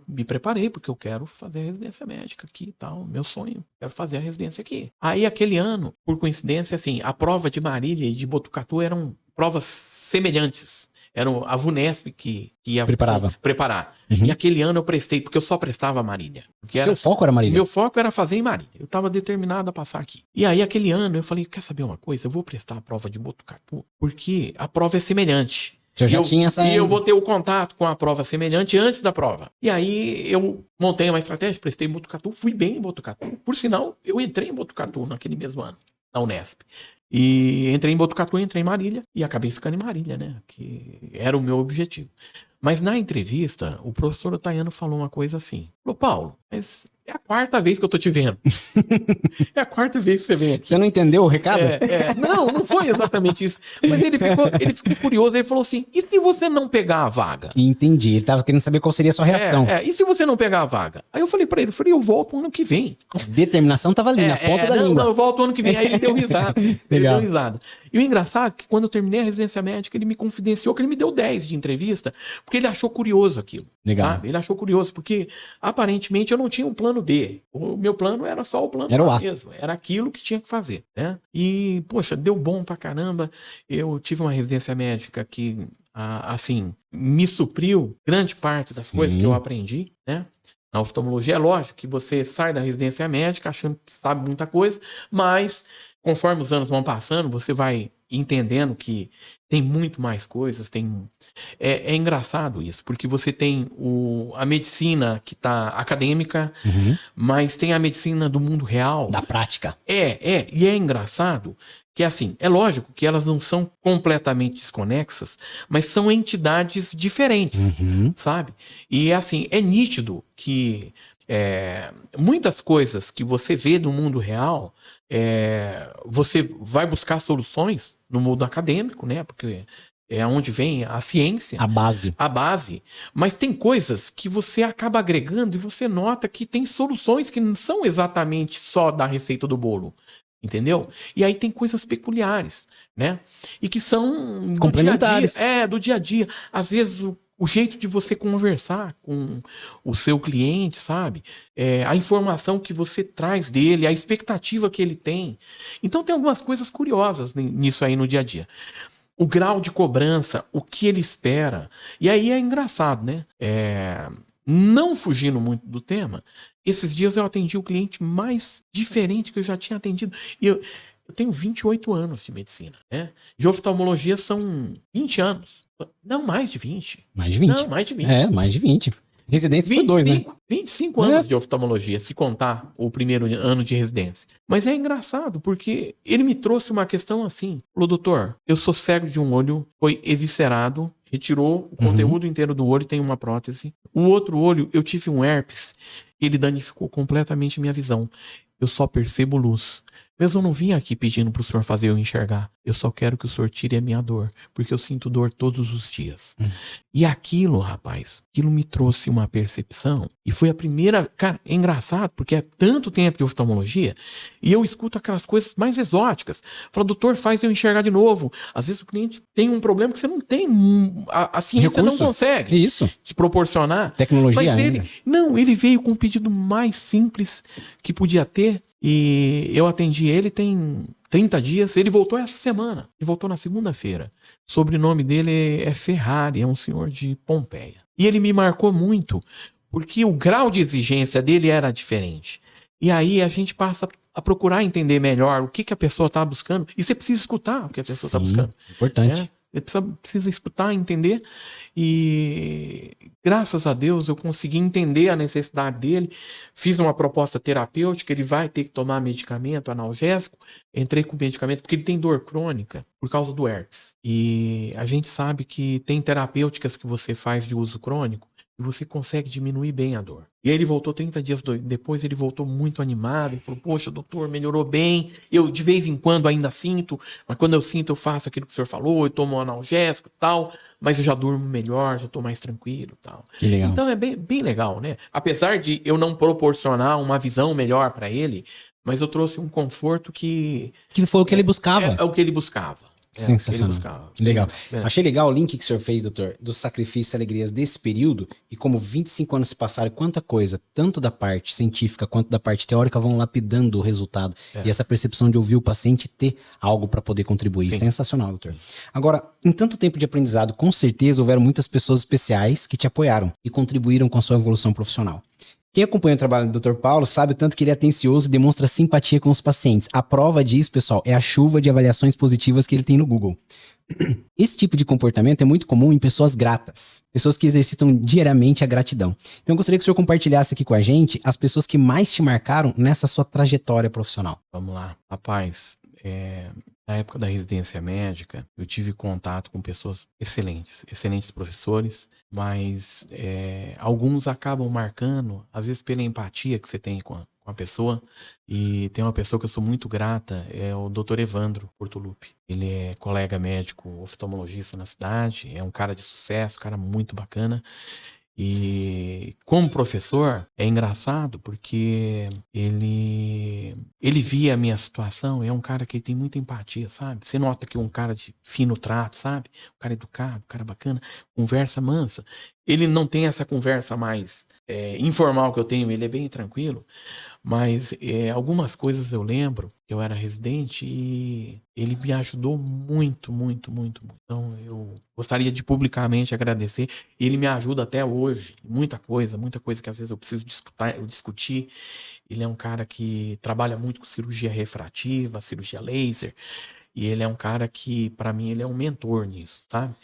[SPEAKER 2] me preparei porque eu quero fazer a residência médica aqui e tal, meu sonho, quero fazer a residência aqui. Aí, aquele ano, por coincidência, assim, a prova de Marília e de Botucatu eram provas semelhantes. Era a VUNESP que ia preparar.
[SPEAKER 1] Uhum.
[SPEAKER 2] E aquele ano eu prestei, porque eu só prestava Marília.
[SPEAKER 1] Seu foco era Marília?
[SPEAKER 2] Meu foco era fazer em Marília. Eu estava determinado a passar aqui. E aí, aquele ano, eu falei, quer saber uma coisa? Eu vou prestar a prova de Botucatu, porque a prova é semelhante. E eu vou ter o contato com a prova semelhante antes da prova. E aí, eu montei uma estratégia, prestei em Botucatu, fui bem em Botucatu. Por sinal, eu entrei em Botucatu naquele mesmo ano, na Unesp. E entrei em Botucatu, entrei em Marília e acabei ficando em Marília, né? Que era o meu objetivo. Mas na entrevista, o professor Tayano falou uma coisa assim. Falou, Paulo, mas é a 4ª vez que eu tô te vendo. É a 4ª vez que você vem aqui.
[SPEAKER 1] Você não entendeu o recado?
[SPEAKER 2] Não foi exatamente isso. Mas ele ficou curioso, ele falou assim, e se você não pegar a vaga?
[SPEAKER 1] Entendi, ele tava querendo saber qual seria a sua reação.
[SPEAKER 2] E se você não pegar a vaga? Aí eu falei pra ele, eu volto ano que vem.
[SPEAKER 1] A determinação tava ali, na ponta da língua.
[SPEAKER 2] Não, eu volto ano que vem. Aí ele deu risada.
[SPEAKER 1] Legal.
[SPEAKER 2] Ele deu risada. E o engraçado é que quando eu terminei a residência médica, ele me confidenciou que ele me deu 10 de entrevista, porque ele achou curioso aquilo.
[SPEAKER 1] Legal.
[SPEAKER 2] Sabe? Ele achou curioso, porque aparentemente eu não tinha um plano B. O meu plano era só o plano A mesmo. Era aquilo que tinha que fazer, né? E, poxa, deu bom pra caramba. Eu tive uma residência médica que, assim, me supriu grande parte das coisas que eu aprendi, né? Na oftalmologia, é lógico que você sai da residência médica achando que sabe muita coisa, mas conforme os anos vão passando, você vai entendendo que tem muito mais coisas. É engraçado isso, porque você tem a medicina que está acadêmica, mas tem a medicina do mundo real.
[SPEAKER 1] Da prática.
[SPEAKER 2] E é engraçado que, assim, é lógico que elas não são completamente desconexas, mas são entidades diferentes, sabe? E, assim, é nítido que muitas coisas que você vê do mundo real, você vai buscar soluções no mundo acadêmico, né? Porque é onde vem a ciência.
[SPEAKER 1] A base.
[SPEAKER 2] A base. Mas tem coisas que você acaba agregando e você nota que tem soluções que não são exatamente só da receita do bolo. Entendeu? E aí tem coisas peculiares, né? E que são
[SPEAKER 1] complementares.
[SPEAKER 2] Do dia a dia. Às vezes o jeito de você conversar com o seu cliente, sabe? A informação que você traz dele, a expectativa que ele tem. Então tem algumas coisas curiosas nisso aí no dia a dia. O grau de cobrança, o que ele espera. E aí é engraçado, né? Não fugindo muito do tema, esses dias eu atendi o cliente mais diferente que eu já tinha atendido. E eu tenho 28 anos de medicina, né? De oftalmologia são 20 anos. Não, mais de 20.
[SPEAKER 1] Mais de 20.
[SPEAKER 2] Não, mais de 20.
[SPEAKER 1] Mais de 20. Residência foi 2, né?
[SPEAKER 2] 25 anos de oftalmologia, se contar o primeiro ano de residência. Mas é engraçado, porque ele me trouxe uma questão assim. Falou, doutor, eu sou cego de um olho, foi eviscerado, retirou o conteúdo inteiro do olho, tem uma prótese. O outro olho, eu tive um herpes, ele danificou completamente minha visão. Eu só percebo luz. Mas eu não vim aqui pedindo pro senhor fazer eu enxergar. Eu só quero que o senhor tire a minha dor, porque eu sinto dor todos os dias. E aquilo, rapaz, aquilo me trouxe uma percepção. E foi a primeira... Cara, é engraçado, porque é tanto tempo de oftalmologia, e eu escuto aquelas coisas mais exóticas. Fala, doutor, faz eu enxergar de novo. Às vezes o cliente tem um problema que você não tem... A ciência não consegue te proporcionar.
[SPEAKER 1] Tecnologia
[SPEAKER 2] mas ele veio com um pedido mais simples que podia ter. E eu atendi ele tem 30 dias. Ele voltou essa semana. Ele voltou na segunda-feira. O sobrenome dele é Ferrari, é um senhor de Pompeia. E ele me marcou muito, porque o grau de exigência dele era diferente. E aí a gente passa a procurar entender melhor o que a pessoa está buscando. E você precisa escutar o que a pessoa está buscando.
[SPEAKER 1] Importante.
[SPEAKER 2] Você precisa escutar, entender. E graças a Deus eu consegui entender a necessidade dele. Fiz uma proposta terapêutica. Ele vai ter que tomar medicamento analgésico. Entrei com medicamento porque ele tem dor crônica por causa do herpes. E a gente sabe que tem terapêuticas que você faz de uso crônico e você consegue diminuir bem a dor. E aí ele voltou 30 dias depois, ele voltou muito animado. Ele falou, poxa, doutor, melhorou bem. Eu de vez em quando ainda sinto, mas quando eu sinto eu faço aquilo que o senhor falou, eu tomo um analgésico e tal, mas eu já durmo melhor, já tô mais tranquilo e tal.
[SPEAKER 1] Que legal.
[SPEAKER 2] Então é bem legal, né? Apesar de eu não proporcionar uma visão melhor para ele, mas eu trouxe um conforto que
[SPEAKER 1] foi o que ele buscava.
[SPEAKER 2] É o que ele buscava.
[SPEAKER 1] Sensacional. Legal. Achei legal o link que o senhor fez, doutor, dos sacrifícios e alegrias desse período e como 25 anos se passaram, quanta coisa, tanto da parte científica quanto da parte teórica, vão lapidando o resultado. E essa percepção de ouvir o paciente e ter algo para poder contribuir.
[SPEAKER 2] Sim.
[SPEAKER 1] Sensacional, doutor. Agora, em tanto tempo de aprendizado, com certeza houveram muitas pessoas especiais que te apoiaram e contribuíram com a sua evolução profissional. Quem acompanha o trabalho do Dr. Paulo sabe o tanto que ele é atencioso e demonstra simpatia com os pacientes. A prova disso, pessoal, é a chuva de avaliações positivas que ele tem no Google. Esse tipo de comportamento é muito comum em pessoas gratas, pessoas que exercitam diariamente a gratidão. Então eu gostaria que o senhor compartilhasse aqui com a gente as pessoas que mais te marcaram nessa sua trajetória profissional.
[SPEAKER 2] Vamos lá. Rapaz, na época da residência médica, eu tive contato com pessoas excelentes professores, mas alguns acabam marcando, às vezes pela empatia que você tem com a pessoa. E tem uma pessoa que eu sou muito grata, é o Dr. Evandro Portolupi. Ele é colega médico oftalmologista na cidade, é um cara de sucesso, um cara muito bacana. E como professor, é engraçado porque ele via a minha situação, é um cara que tem muita empatia, sabe? Você nota que é um cara de fino trato, sabe? Um cara educado, um cara bacana, conversa mansa. Ele não tem essa conversa mais informal que eu tenho, ele é bem tranquilo. Mas algumas coisas eu lembro que eu era residente e ele me ajudou muito, muito, muito, muito. Então eu gostaria de publicamente agradecer. Ele me ajuda até hoje. Muita coisa que às vezes eu preciso discutir. Ele é um cara que trabalha muito com cirurgia refrativa, cirurgia laser. E ele é um cara que, para mim, ele é um mentor nisso, sabe?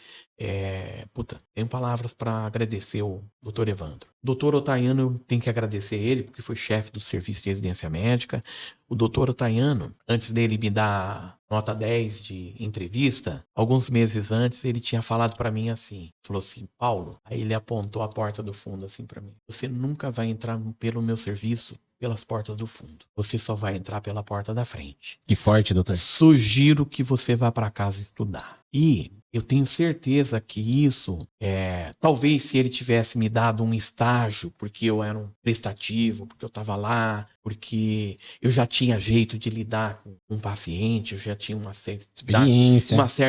[SPEAKER 2] Tenho palavras para agradecer o Dr. Evandro. O Dr. Otaiano, eu tenho que agradecer ele, porque foi chefe do serviço de residência médica. O Dr. Otaiano, antes dele me dar nota 10 de entrevista, alguns meses antes, ele tinha falado para mim assim, falou assim, Paulo, aí ele apontou a porta do fundo assim para mim, você nunca vai entrar pelo meu serviço pelas portas do fundo. Você só vai entrar pela porta da frente.
[SPEAKER 1] Que forte, doutor.
[SPEAKER 2] Sugiro que você vá para casa estudar. E eu tenho certeza que isso, talvez se ele tivesse me dado um estágio, porque eu era um prestativo, porque eu estava lá, porque eu já tinha jeito de lidar com um paciente, eu já tinha uma certa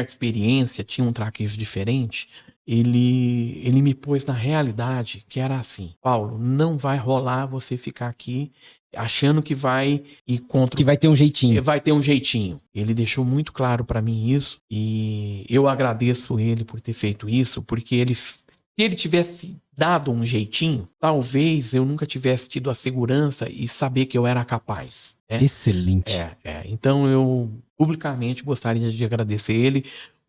[SPEAKER 2] experiência, tinha um traquejo diferente. Ele me pôs na realidade que era assim, Paulo, não vai rolar você ficar aqui achando que vai ir contra...
[SPEAKER 1] Que vai ter um jeitinho.
[SPEAKER 2] Vai ter um jeitinho. Ele deixou muito claro para mim isso e eu agradeço ele por ter feito isso, porque se ele tivesse dado um jeitinho, talvez eu nunca tivesse tido a segurança e saber que eu era capaz. Né?
[SPEAKER 1] Excelente.
[SPEAKER 2] Então eu publicamente gostaria de agradecer ele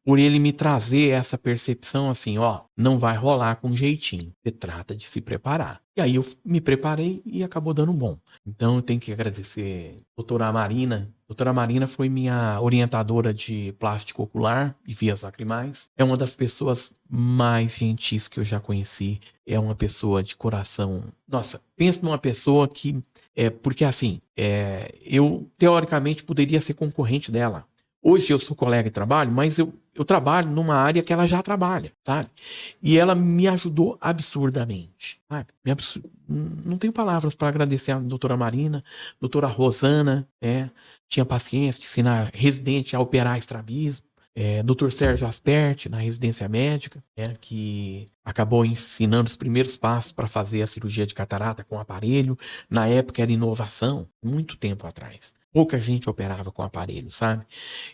[SPEAKER 2] por ele me trazer essa percepção assim, não vai rolar com jeitinho. Você trata de se preparar. E aí eu me preparei e acabou dando bom. Então eu tenho que agradecer a doutora Marina, Doutora Marina foi minha orientadora de plástico ocular e vias lacrimais. É uma das pessoas mais gentis que eu já conheci. É uma pessoa de coração. Nossa, pensa numa pessoa que... porque assim, eu teoricamente poderia ser concorrente dela. Hoje eu sou colega de trabalho, mas eu trabalho numa área que ela já trabalha, sabe? E ela me ajudou absurdamente, sabe? Não tenho palavras para agradecer a doutora Marina, doutora Rosana, tinha paciência de ensinar residente a operar estrabismo. Dr. Sérgio Asperti, na residência médica, que acabou ensinando os primeiros passos para fazer a cirurgia de catarata com aparelho. Na época era inovação, muito tempo atrás. Pouca gente operava com aparelho, sabe?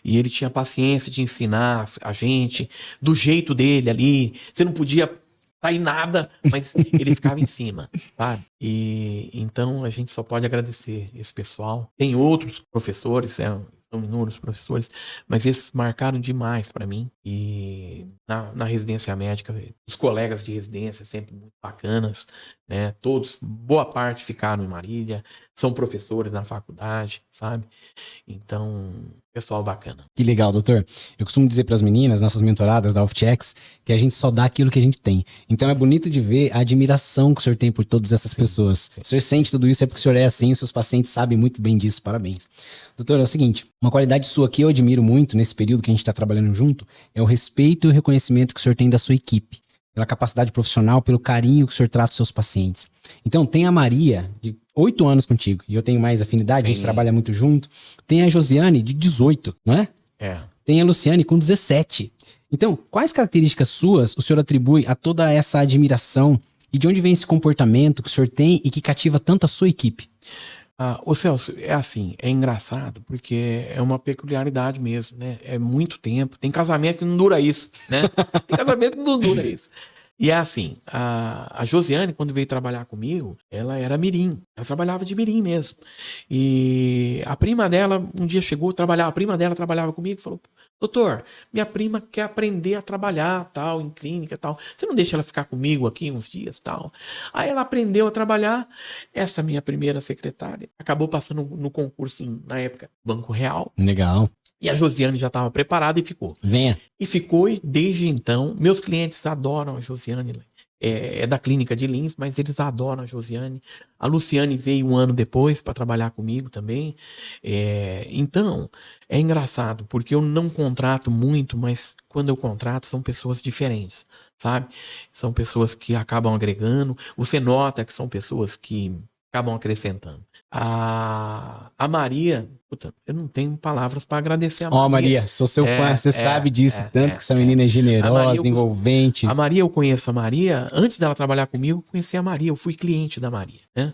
[SPEAKER 2] E ele tinha paciência de ensinar a gente do jeito dele ali. Você não podia sair nada, mas ele ficava em cima, sabe? E então a gente só pode agradecer esse pessoal. Tem outros professores, são inúmeros professores, mas esses marcaram demais para mim. E na residência médica, os colegas de residência sempre muito bacanas, né? Todos, boa parte ficaram em Marília, são professores na faculdade, sabe? Então, pessoal bacana.
[SPEAKER 1] Que legal, doutor. Eu costumo dizer para as meninas, nossas mentoradas da UFTX, que a gente só dá aquilo que a gente tem. Então é bonito de ver a admiração que o senhor tem por todas essas pessoas. Sim. O senhor sente tudo isso, é porque o senhor é assim, os seus pacientes sabem muito bem disso. Parabéns. Doutor, é o seguinte, uma qualidade sua que eu admiro muito nesse período que a gente está trabalhando junto é o respeito e o reconhecimento que o senhor tem da sua equipe, pela capacidade profissional, pelo carinho que o senhor trata os seus pacientes. Então, tem a Maria, de 8 anos contigo, e eu tenho mais afinidade, Sim. A gente trabalha muito junto. Tem a Josiane, de 18, não é? Tem a Luciane, com 17. Então, quais características suas o senhor atribui a toda essa admiração e de onde vem esse comportamento que o senhor tem e que cativa tanto a sua equipe?
[SPEAKER 2] Ô Celso, é assim, é engraçado, porque é uma peculiaridade mesmo, né? É muito tempo, tem casamento que não dura isso, né? Tem casamento que não dura isso. E é assim, a Josiane, quando veio trabalhar comigo, ela era mirim, ela trabalhava de mirim mesmo. E a prima dela, um dia chegou, a prima dela trabalhava comigo e falou: doutor, minha prima quer aprender a trabalhar, tal, em clínica, tal. Você não deixa ela ficar comigo aqui uns dias, tal? Aí ela aprendeu a trabalhar. Essa minha primeira secretária acabou passando no concurso, na época, Banco Real.
[SPEAKER 1] Legal.
[SPEAKER 2] E a Josiane já estava preparada e ficou.
[SPEAKER 1] Venha.
[SPEAKER 2] E ficou, e desde então, meus clientes adoram a Josiane. É da clínica de Lins, mas eles adoram a Josiane. A Luciane veio um ano depois para trabalhar comigo também. Então, é engraçado, porque eu não contrato muito, mas quando eu contrato são pessoas diferentes, sabe? São pessoas que acabam agregando. Você nota que são pessoas que acabam acrescentando. A Maria, puta, eu não tenho palavras para agradecer a Maria.
[SPEAKER 1] Ó, Maria, sou seu fã, você sabe disso, tanto que essa menina é generosa, envolvente.
[SPEAKER 2] A Maria, eu conheço a Maria, antes dela trabalhar comigo, eu conheci a Maria, eu fui cliente da Maria, né?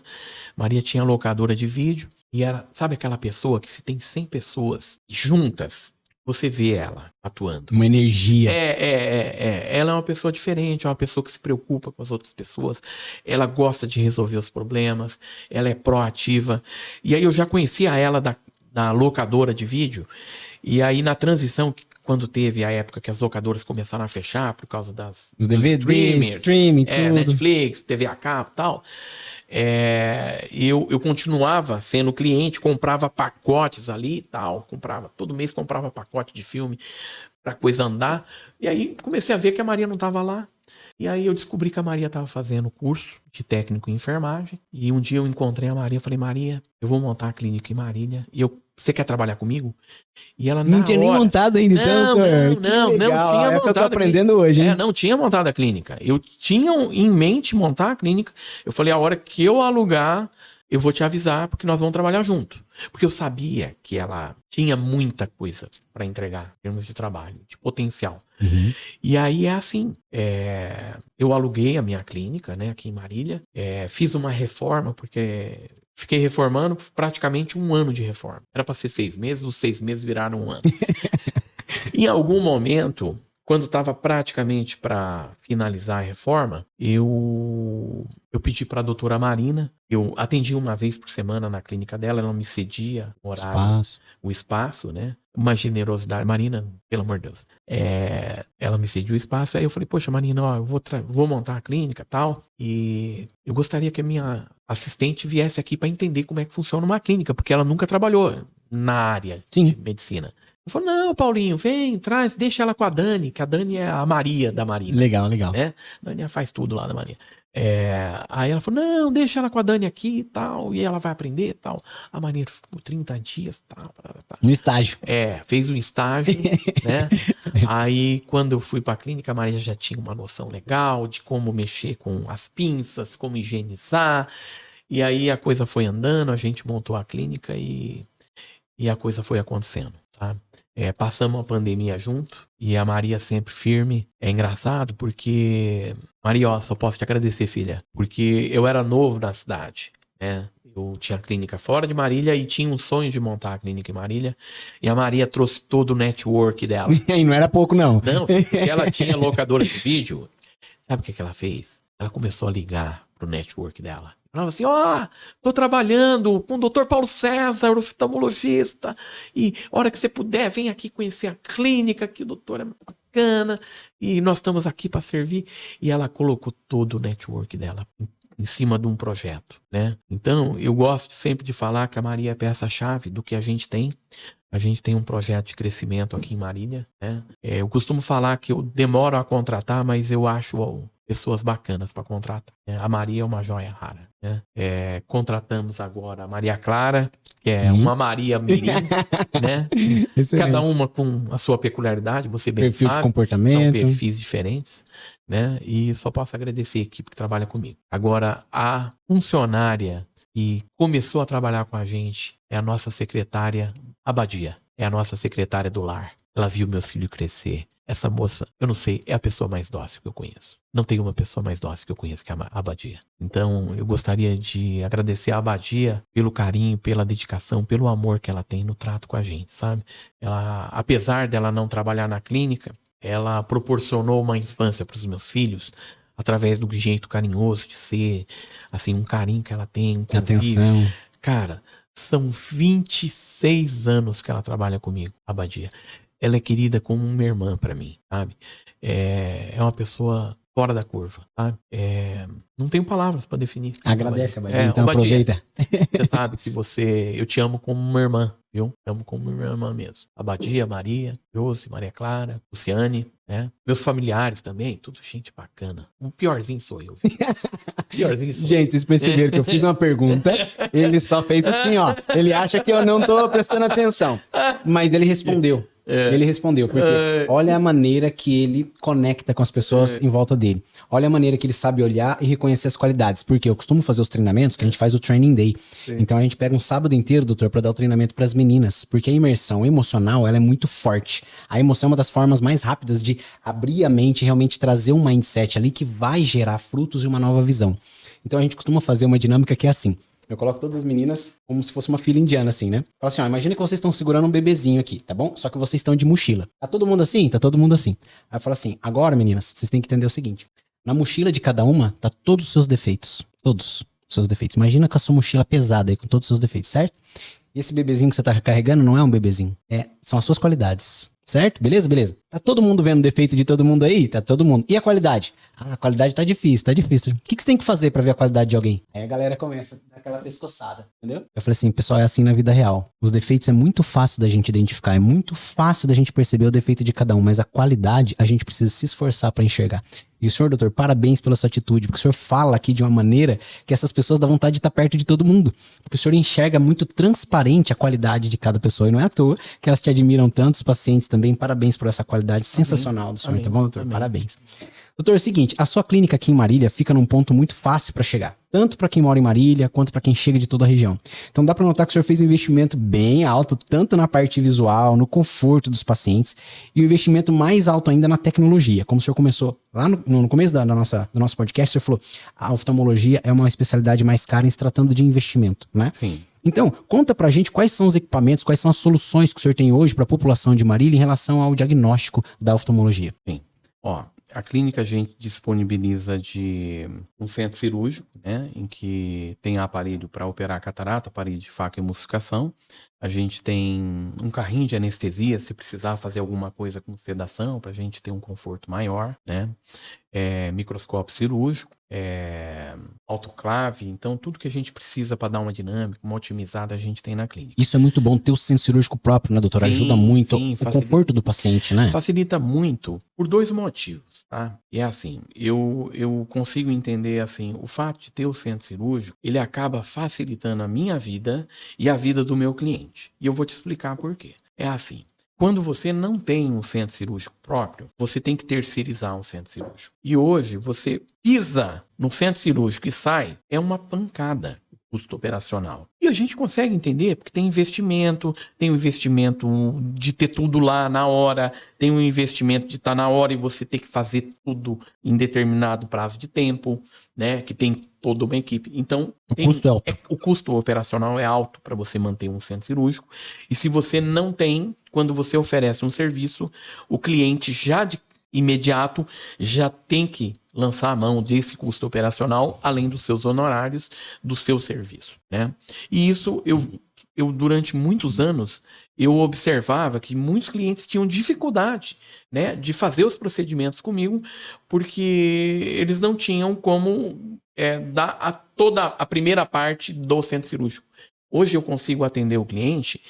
[SPEAKER 2] Maria tinha locadora de vídeo e era, sabe aquela pessoa que se tem 100 pessoas juntas, você vê ela atuando.
[SPEAKER 1] Uma energia.
[SPEAKER 2] Ela é uma pessoa diferente, é uma pessoa que se preocupa com as outras pessoas. Ela gosta de resolver os problemas. Ela é proativa. E aí eu já conhecia ela da locadora de vídeo. E aí na transição, quando teve a época que as locadoras começaram a fechar por causa dos
[SPEAKER 1] DVDs, streaming, tudo.
[SPEAKER 2] Netflix, TV a cabo e tal. Eu continuava sendo cliente, comprava pacotes ali e tal, todo mês comprava pacote de filme pra coisa andar, e aí comecei a ver que a Maria não estava lá, e aí eu descobri que a Maria estava fazendo curso de técnico em enfermagem, e um dia eu encontrei a Maria, falei: Maria, eu vou montar a clínica em Marília, e você quer trabalhar comigo? E ela
[SPEAKER 1] não tinha nem montado ainda, então,
[SPEAKER 2] não tinha montado.
[SPEAKER 1] Eu tô aprendendo hoje, hein?
[SPEAKER 2] Não tinha montado a clínica. Eu tinha em mente montar a clínica. Eu falei: a hora que eu alugar, eu vou te avisar, porque nós vamos trabalhar junto. Porque eu sabia que ela tinha muita coisa para entregar em termos de trabalho, de potencial.
[SPEAKER 1] Uhum.
[SPEAKER 2] E aí é assim, eu aluguei a minha clínica, né, aqui em Marília, fiz uma reforma, porque fiquei reformando praticamente um ano de reforma. Era para ser 6 meses, os 6 meses viraram um ano. Em algum momento, quando estava praticamente para finalizar a reforma, eu pedi para a doutora Marina, eu atendi uma vez por semana na clínica dela, ela me cedia o espaço, né? Uma generosidade. Marina, pelo amor de Deus. Ela me cediu o espaço, aí eu falei: poxa, Marina, ó, eu vou montar a clínica e tal, e eu gostaria que a minha assistente viesse aqui para entender como é que funciona uma clínica, porque ela nunca trabalhou.
[SPEAKER 3] na área
[SPEAKER 1] Sim.
[SPEAKER 3] de medicina. Eu falei, não, Paulinho, vem, traz, deixa ela com a Dani, que a Dani é a Maria da Marina.
[SPEAKER 1] Legal.
[SPEAKER 3] Né? A Dani faz tudo lá da Maria. Aí ela falou, não, deixa ela com a Dani aqui e tal, e ela vai aprender e tal. A Maria ficou 30 dias, tal.
[SPEAKER 1] No estágio.
[SPEAKER 3] Fez um estágio, né? Aí, quando eu fui pra clínica, a Maria já tinha uma noção legal de como mexer com as pinças, como higienizar. E aí a coisa foi andando, a gente montou a clínica e a coisa foi acontecendo, sabe? Passamos a pandemia junto e a Maria sempre firme. É engraçado porque... Maria, ó, só posso te agradecer, filha. Porque eu era novo na cidade, né? Eu tinha clínica fora de Marília e tinha um sonho de montar a clínica em Marília. E a Maria trouxe todo o network dela.
[SPEAKER 1] E não era pouco, não.
[SPEAKER 3] Não, porque ela tinha locadora de vídeo. Sabe o que ela fez? Ela começou a ligar pro network dela. Falava assim, tô trabalhando com o Dr. Paulo César, oftalmologista, e hora que você puder, vem aqui conhecer a clínica, que o doutor é bacana, e nós estamos aqui para servir. E ela colocou todo o network dela em cima de um projeto, né? Então, eu gosto sempre de falar que a Maria é peça-chave do que a gente tem. A gente tem um projeto de crescimento aqui em Marília, né? Eu costumo falar que eu demoro a contratar, mas eu acho pessoas bacanas para contratar. A Maria é uma joia rara, né? Contratamos agora a Maria Clara, que é uma Maria Mirim, né?
[SPEAKER 1] Excelente.
[SPEAKER 3] Cada uma com a sua peculiaridade, você bem
[SPEAKER 1] Perfil
[SPEAKER 3] sabe.
[SPEAKER 1] de comportamento.
[SPEAKER 3] São perfis diferentes, né? E só posso agradecer a equipe que trabalha comigo. Agora, a funcionária que começou a trabalhar com a gente é a nossa secretária Abadia. É a nossa secretária do lar. Ela viu meus filhos crescer. Essa moça, eu não sei, é a pessoa mais dócil que eu conheço. Não tem uma pessoa mais dócil que eu conheço que a Abadia. Então, eu gostaria de agradecer a Abadia pelo carinho, pela dedicação, pelo amor que ela tem no trato com a gente, sabe? Ela, apesar dela não trabalhar na clínica, ela proporcionou uma infância para os meus filhos através do jeito carinhoso de ser, assim, um carinho que ela tem, um convívio.
[SPEAKER 1] Atenção.
[SPEAKER 3] Cara, são 26 anos que ela trabalha comigo, a Abadia. Ela é querida como uma irmã pra mim, sabe? É uma pessoa fora da curva, sabe? Não tenho palavras pra definir.
[SPEAKER 1] Agradece, Abadia. Então aproveita.
[SPEAKER 3] Você sabe que eu te amo como uma irmã, viu? Eu amo como uma irmã mesmo. Abadia, Maria, Josi, Maria Clara, Luciane, né? Meus familiares também, tudo gente bacana. O piorzinho sou eu.
[SPEAKER 1] Gente, vocês perceberam que eu fiz uma pergunta, ele só fez assim, ó. Ele acha que eu não tô prestando atenção. Mas ele respondeu. Ele respondeu, porque olha a maneira que ele conecta com as pessoas em volta dele. Olha a maneira que ele sabe olhar e reconhecer as qualidades. Porque eu costumo fazer os treinamentos, que a gente faz o Training Day. Sim. Então a gente pega um sábado inteiro, doutor, para dar o treinamento para as meninas. Porque a imersão emocional, ela é muito forte. A emoção é uma das formas mais rápidas de abrir a mente e realmente trazer um mindset ali que vai gerar frutos e uma nova visão. Então a gente costuma fazer uma dinâmica que é assim. Eu coloco todas as meninas como se fosse uma fila indiana, assim, né? Fala assim, ó, imagina que vocês estão segurando um bebezinho aqui, tá bom? Só que vocês estão de mochila. Tá todo mundo assim? Tá todo mundo assim. Aí eu falo assim, agora, meninas, vocês têm que entender o seguinte. Na mochila de cada uma, tá todos os seus defeitos. Todos os seus defeitos. Imagina com a sua mochila pesada aí, com todos os seus defeitos, certo? E esse bebezinho que você tá carregando não é um bebezinho. São as suas qualidades. Certo? Beleza? Beleza. Tá todo mundo vendo o defeito de todo mundo aí? Tá todo mundo. E a qualidade? A qualidade tá difícil, tá difícil. O que você tem que fazer pra ver a qualidade de alguém? Aí a galera começa a dar aquela pescoçada, entendeu? Eu falei assim, pessoal, é assim na vida real. Os defeitos é muito fácil da gente identificar, é muito fácil da gente perceber o defeito de cada um, mas a qualidade a gente precisa se esforçar pra enxergar. E o senhor, doutor, parabéns pela sua atitude, porque o senhor fala aqui de uma maneira que essas pessoas dão vontade de estar perto de todo mundo. Porque o senhor enxerga muito transparente a qualidade de cada pessoa. E não é à toa que elas te admiram tanto, os pacientes também. Parabéns por essa qualidade sensacional do senhor, tá bom, doutor? Amém. Parabéns. Doutor, é o seguinte, a sua clínica aqui em Marília fica num ponto muito fácil para chegar. Tanto para quem mora em Marília, quanto para quem chega de toda a região. Então dá para notar que o senhor fez um investimento bem alto, tanto na parte visual, no conforto dos pacientes, e um investimento mais alto ainda na tecnologia. Como o senhor começou lá no começo do nosso podcast, o senhor falou, a oftalmologia é uma especialidade mais cara em se tratando de investimento, né?
[SPEAKER 3] Sim.
[SPEAKER 1] Então, conta pra gente quais são os equipamentos, quais são as soluções que o senhor tem hoje para a população de Marília em relação ao diagnóstico da oftalmologia.
[SPEAKER 2] Sim. Ó, a clínica a gente disponibiliza de um centro cirúrgico, né, em que tem aparelho para operar catarata, aparelho de faca e emulsificação. A gente tem um carrinho de anestesia, se precisar fazer alguma coisa com sedação, para a gente ter um conforto maior, né. microscópio cirúrgico, autoclave. Então, tudo que a gente precisa para dar uma dinâmica, uma otimizada, a gente tem na clínica.
[SPEAKER 1] Isso é muito bom ter o centro cirúrgico próprio, né, doutor?
[SPEAKER 2] Sim,
[SPEAKER 1] Ajuda muito
[SPEAKER 2] sim,
[SPEAKER 1] o conforto do paciente, né?
[SPEAKER 2] Facilita muito por 2 motivos, tá? E é assim, eu consigo entender, assim, o fato de ter o centro cirúrgico, ele acaba facilitando a minha vida e a vida do meu cliente. E eu vou te explicar por quê. É assim, quando você não tem um centro cirúrgico próprio, você tem que terceirizar um centro cirúrgico. E hoje, você pisa no centro cirúrgico e sai, é uma pancada o custo operacional. E a gente consegue entender, porque tem o investimento de ter tudo lá na hora, tem o investimento de estar na hora e você ter que fazer tudo em determinado prazo de tempo, né? Que tem toda uma equipe. Então,
[SPEAKER 1] Custo é alto.
[SPEAKER 2] o custo operacional é alto para você manter um centro cirúrgico. E se você não tem, quando você oferece um serviço, o cliente já de imediato já tem que lançar a mão desse custo operacional, além dos seus honorários, do seu serviço, né? E isso, eu durante muitos anos, eu observava que muitos clientes tinham dificuldade, né, de fazer os procedimentos comigo, porque eles não tinham como dar toda a primeira parte do centro cirúrgico. Hoje eu consigo atender o cliente,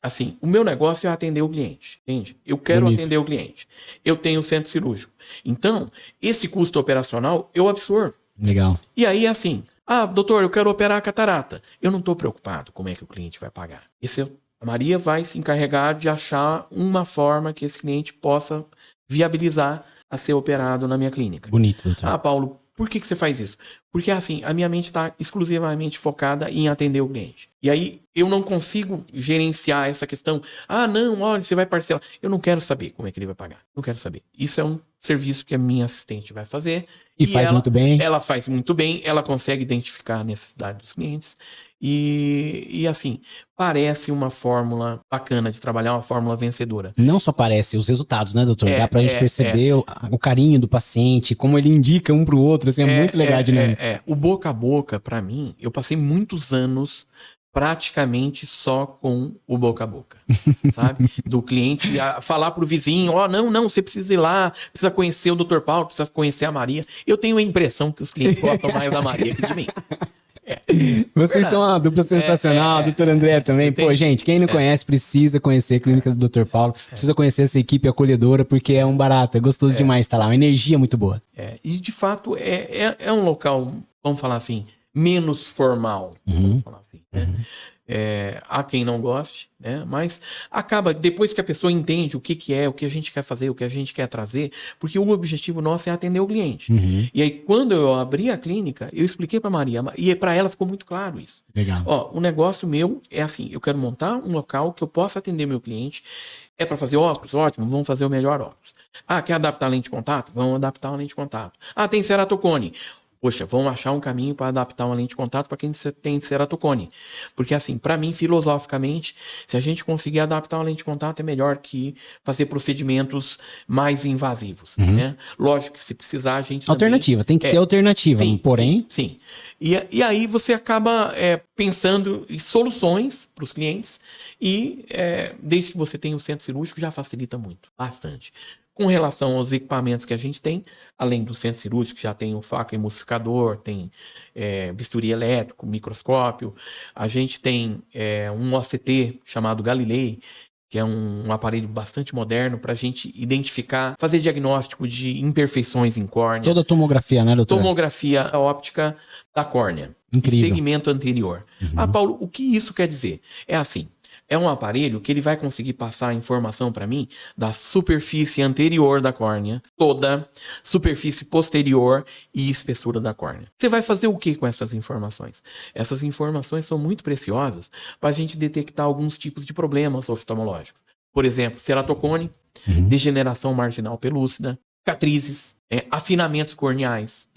[SPEAKER 2] assim, o meu negócio é atender o cliente, entende? Eu quero atender o cliente. Eu tenho centro cirúrgico. Então, esse custo operacional eu absorvo.
[SPEAKER 1] Legal.
[SPEAKER 2] E aí, assim, doutor, eu quero operar a catarata. Eu não estou preocupado como é que o cliente vai pagar. A Maria vai se encarregar de achar uma forma que esse cliente possa viabilizar a ser operado na minha clínica.
[SPEAKER 1] Bonito, doutor.
[SPEAKER 2] Paulo, por que você faz isso? Porque, assim, a minha mente está exclusivamente focada em atender o cliente. E aí, eu não consigo gerenciar essa questão. Não, olha, você vai parcelar. Eu não quero saber como é que ele vai pagar. Não quero saber. Isso é um serviço que a minha assistente vai fazer.
[SPEAKER 1] E faz muito bem.
[SPEAKER 2] Ela faz muito bem. Ela consegue identificar a necessidade dos clientes. E assim, parece uma fórmula bacana de trabalhar, uma fórmula vencedora.
[SPEAKER 1] Não só parece, os resultados, né, doutor? Dá pra gente perceber o carinho do paciente, como ele indica um pro outro, assim, é muito legal a dinâmica.
[SPEAKER 2] O boca a boca, pra mim, eu passei muitos anos praticamente só com o boca a boca, sabe? Do cliente falar pro vizinho, não, você precisa ir lá, precisa conhecer o Dr. Paulo, precisa conhecer a Maria. Eu tenho a impressão que os clientes gostam mais da Maria que de mim.
[SPEAKER 1] Vocês estão uma dupla sensacional, doutor André também. Pô, gente, quem não conhece, precisa conhecer a clínica do Dr. Paulo, precisa conhecer essa equipe acolhedora, porque é um barato, é gostoso demais estar lá, uma energia muito boa.
[SPEAKER 2] E de fato é um local, vamos falar assim, menos formal, vamos falar assim, né? Há quem não goste, né? Mas acaba, depois que a pessoa entende o que é, o que a gente quer fazer, o que a gente quer trazer, porque o objetivo nosso é atender o cliente. E aí, quando eu abri a clínica, eu expliquei para Maria, e para ela ficou muito claro isso.
[SPEAKER 1] Legal.
[SPEAKER 2] O negócio meu é assim, eu quero montar um local que eu possa atender meu cliente. É para fazer óculos? Ótimo, vamos fazer o melhor óculos. Quer adaptar a lente de contato? Vamos adaptar a lente de contato. Tem ceratocone. Poxa, vamos achar um caminho para adaptar uma lente de contato para quem tem ceratocone. Porque, assim, para mim, filosoficamente, se a gente conseguir adaptar uma lente de contato, é melhor que fazer procedimentos mais invasivos, né? Lógico que se precisar, a gente
[SPEAKER 1] alternativa, tem que ter alternativa,
[SPEAKER 2] sim,
[SPEAKER 1] porém...
[SPEAKER 2] Sim. E aí você acaba pensando em soluções para os clientes e, desde que você tenha o centro cirúrgico, já facilita muito, bastante. Com relação aos equipamentos que a gente tem, além do centro cirúrgico, que já tem o faca emulsificador, tem bisturi elétrico, microscópio, a gente tem um OCT chamado Galilei, que é um aparelho bastante moderno para a gente identificar, fazer diagnóstico de imperfeições em córnea.
[SPEAKER 1] Toda a tomografia, né, doutor?
[SPEAKER 2] Tomografia óptica da córnea.
[SPEAKER 1] Incrível.
[SPEAKER 2] Segmento anterior. Paulo, o que isso quer dizer? É assim, é um aparelho que ele vai conseguir passar a informação para mim da superfície anterior da córnea, toda superfície posterior e espessura da córnea. Você vai fazer o que com essas informações? Essas informações são muito preciosas para a gente detectar alguns tipos de problemas oftalmológicos. Por exemplo, ceratocone, degeneração marginal pelúcida, cicatrizes, afinamentos corneais.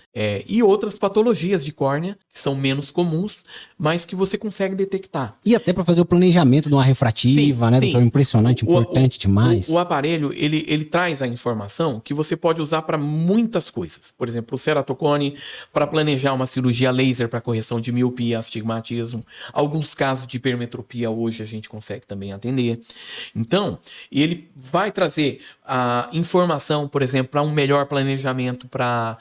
[SPEAKER 2] E outras patologias de córnea, que são menos comuns, mas que você consegue detectar.
[SPEAKER 1] E até para fazer o planejamento de uma refrativa, né, doutor? Impressionante, importante demais.
[SPEAKER 2] O aparelho, ele traz a informação que você pode usar para muitas coisas. Por exemplo, o ceratocone, para planejar uma cirurgia laser para correção de miopia, astigmatismo. Alguns casos de hipermetropia hoje a gente consegue também atender. Então, ele vai trazer
[SPEAKER 3] a informação, por exemplo, para um melhor planejamento para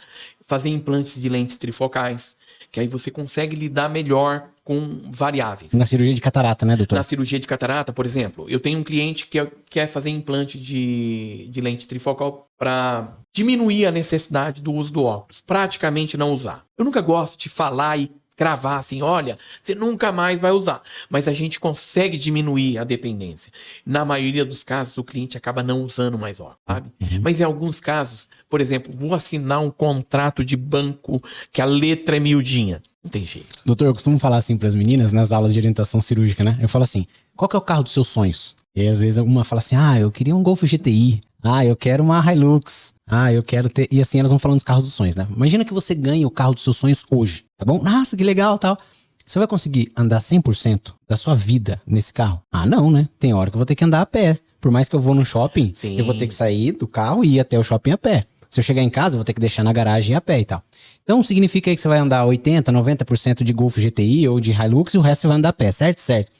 [SPEAKER 3] fazer implantes de lentes trifocais, que aí você consegue lidar melhor com variáveis.
[SPEAKER 1] Na cirurgia de catarata, né, doutor?
[SPEAKER 3] Na cirurgia de catarata, por exemplo, eu tenho um cliente que quer fazer implante de lente trifocal para diminuir a necessidade do uso do óculos, praticamente não usar. Eu nunca gosto de falar e cravar assim, olha, você nunca mais vai usar. Mas a gente consegue diminuir a dependência. Na maioria dos casos, o cliente acaba não usando mais óculos, sabe? Mas em alguns casos, por exemplo, vou assinar um contrato de banco que a letra é miudinha. Não tem jeito.
[SPEAKER 1] Doutor, eu costumo falar assim pras meninas nas aulas de orientação cirúrgica, né? Eu falo assim, qual que é o carro dos seus sonhos? E aí, às vezes uma fala assim, eu queria um Golf GTI. Eu quero uma Hilux. Eu quero ter... E assim, elas vão falando dos carros dos sonhos, né? Imagina que você ganhe o carro dos seus sonhos hoje, tá bom? Nossa, que legal, tal. Você vai conseguir andar 100% da sua vida nesse carro? Não, né? Tem hora que eu vou ter que andar a pé. Por mais que eu vou no shopping,
[SPEAKER 3] Sim.
[SPEAKER 1] eu vou ter que sair do carro e ir até o shopping a pé. Se eu chegar em casa, eu vou ter que deixar na garagem a pé e tal. Então, significa aí que você vai andar 80%, 90% de Golf GTI ou de Hilux e o resto você vai andar a pé, certo? Certo.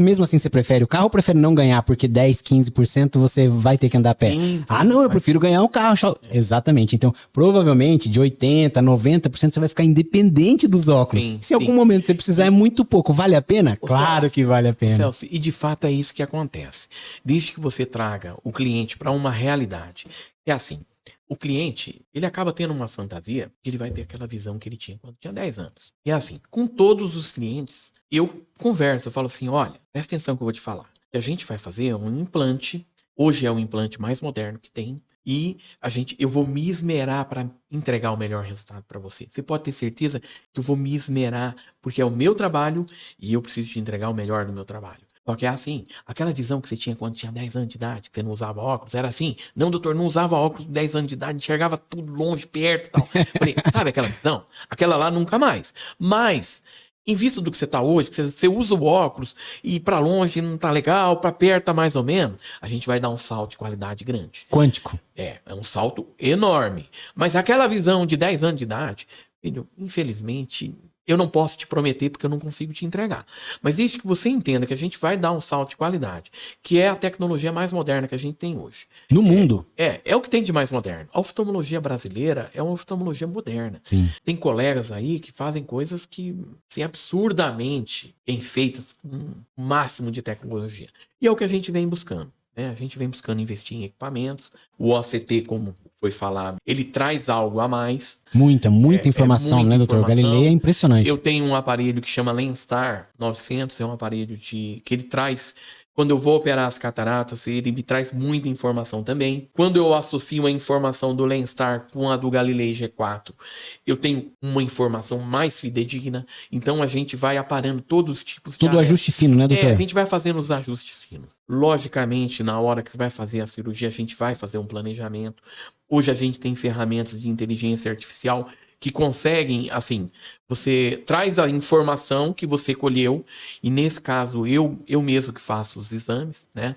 [SPEAKER 1] Mesmo assim, você prefere o carro ou prefere não ganhar porque 10%, 15% você vai ter que andar a pé?
[SPEAKER 3] Sim,
[SPEAKER 1] Não, eu prefiro ganhar um carro. Exatamente. Então, provavelmente, de 80%, 90% você vai ficar independente dos óculos.
[SPEAKER 3] Sim,
[SPEAKER 1] Se em algum momento você precisar, é muito pouco. Vale a pena? Claro
[SPEAKER 3] Celso,
[SPEAKER 1] que vale a pena.
[SPEAKER 3] Celso, e de fato é isso que acontece. Desde que você traga o cliente para uma realidade. É assim, o cliente, ele acaba tendo uma fantasia que ele vai ter aquela visão que ele tinha quando tinha 10 anos. E é assim, com todos os clientes, eu converso, eu falo assim, olha, presta atenção que eu vou te falar. O que a gente vai fazer é um implante, hoje é o implante mais moderno que tem, e eu vou me esmerar para entregar o melhor resultado para você. Você pode ter certeza que eu vou me esmerar, porque é o meu trabalho e eu preciso te entregar o melhor do meu trabalho. Só que é assim, aquela visão que você tinha quando tinha 10 anos de idade, que você não usava óculos, era assim. Não, doutor, não usava óculos com 10 anos de idade, enxergava tudo longe, perto e tal. Falei, sabe aquela visão? Aquela lá nunca mais. Mas, em vista do que você tá hoje, que você usa o óculos e para longe não tá legal, para perto tá mais ou menos, a gente vai dar um salto de qualidade grande.
[SPEAKER 1] Quântico.
[SPEAKER 3] É um salto enorme. Mas aquela visão de 10 anos de idade, filho, infelizmente... Eu não posso te prometer porque eu não consigo te entregar. Mas desde que você entenda que a gente vai dar um salto de qualidade, que é a tecnologia mais moderna que a gente tem hoje.
[SPEAKER 1] No mundo.
[SPEAKER 3] É o que tem de mais moderno. A oftalmologia brasileira é uma oftalmologia moderna.
[SPEAKER 1] Sim.
[SPEAKER 3] Tem colegas aí que fazem coisas que, assim, absurdamente bem feitas, com o máximo de tecnologia. E é o que a gente vem buscando. A gente vem buscando investir em equipamentos. O OCT, como foi falado, ele traz algo a mais.
[SPEAKER 1] Muita informação,
[SPEAKER 3] muita
[SPEAKER 1] né, doutor?
[SPEAKER 3] informação.
[SPEAKER 1] Galilei é impressionante.
[SPEAKER 3] Eu tenho um aparelho que chama Lenstar 900, é um aparelho que ele traz... Quando eu vou operar as cataratas, ele me traz muita informação também. Quando eu associo a informação do Lenstar com a do Galilei G4, eu tenho uma informação mais fidedigna. Então a gente vai aparando todos os tipos de...
[SPEAKER 1] Tudo ajuste fino, né, doutor?
[SPEAKER 3] A gente vai fazendo os ajustes finos. Logicamente, na hora que você vai fazer a cirurgia, a gente vai fazer um planejamento. Hoje a gente tem ferramentas de inteligência artificial que conseguem, assim, você traz a informação que você colheu, e nesse caso eu mesmo que faço os exames, né?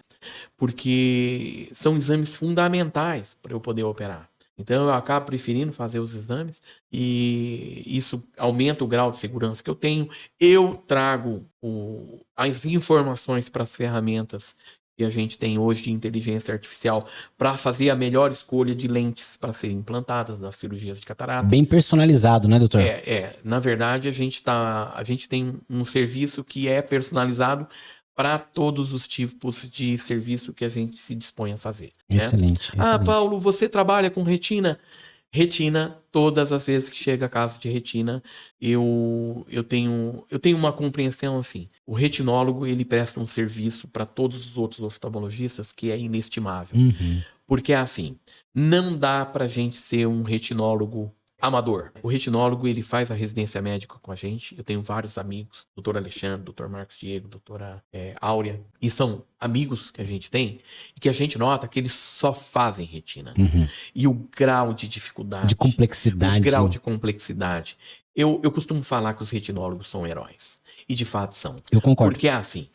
[SPEAKER 3] Porque são exames fundamentais para eu poder operar. Então eu acabo preferindo fazer os exames e isso aumenta o grau de segurança que eu tenho. Eu trago as informações para as ferramentas que a gente tem hoje de inteligência artificial para fazer a melhor escolha de lentes para serem implantadas nas cirurgias de catarata.
[SPEAKER 1] Bem personalizado, né, doutor?
[SPEAKER 3] Na verdade, a gente tem um serviço que é personalizado para todos os tipos de serviço que a gente se dispõe a fazer.
[SPEAKER 1] Excelente.
[SPEAKER 3] Excelente. Paulo, você trabalha com retina? Retina, todas as vezes que chega a caso de retina, eu tenho uma compreensão assim. O retinólogo, ele presta um serviço para todos os outros oftalmologistas que é inestimável.
[SPEAKER 1] Uhum.
[SPEAKER 3] Porque assim, não dá pra gente ser um retinólogo amador. O retinólogo, ele faz a residência médica com a gente. Eu tenho vários amigos, doutor Alexandre, doutor Marcos Diego, doutora Áurea, e são amigos que a gente tem e que a gente nota que eles só fazem retina.
[SPEAKER 1] Uhum.
[SPEAKER 3] E o grau de dificuldade,
[SPEAKER 1] de complexidade.
[SPEAKER 3] o grau de complexidade. Eu costumo falar que os retinólogos são heróis. E de fato são.
[SPEAKER 1] Eu concordo.
[SPEAKER 3] Porque assim,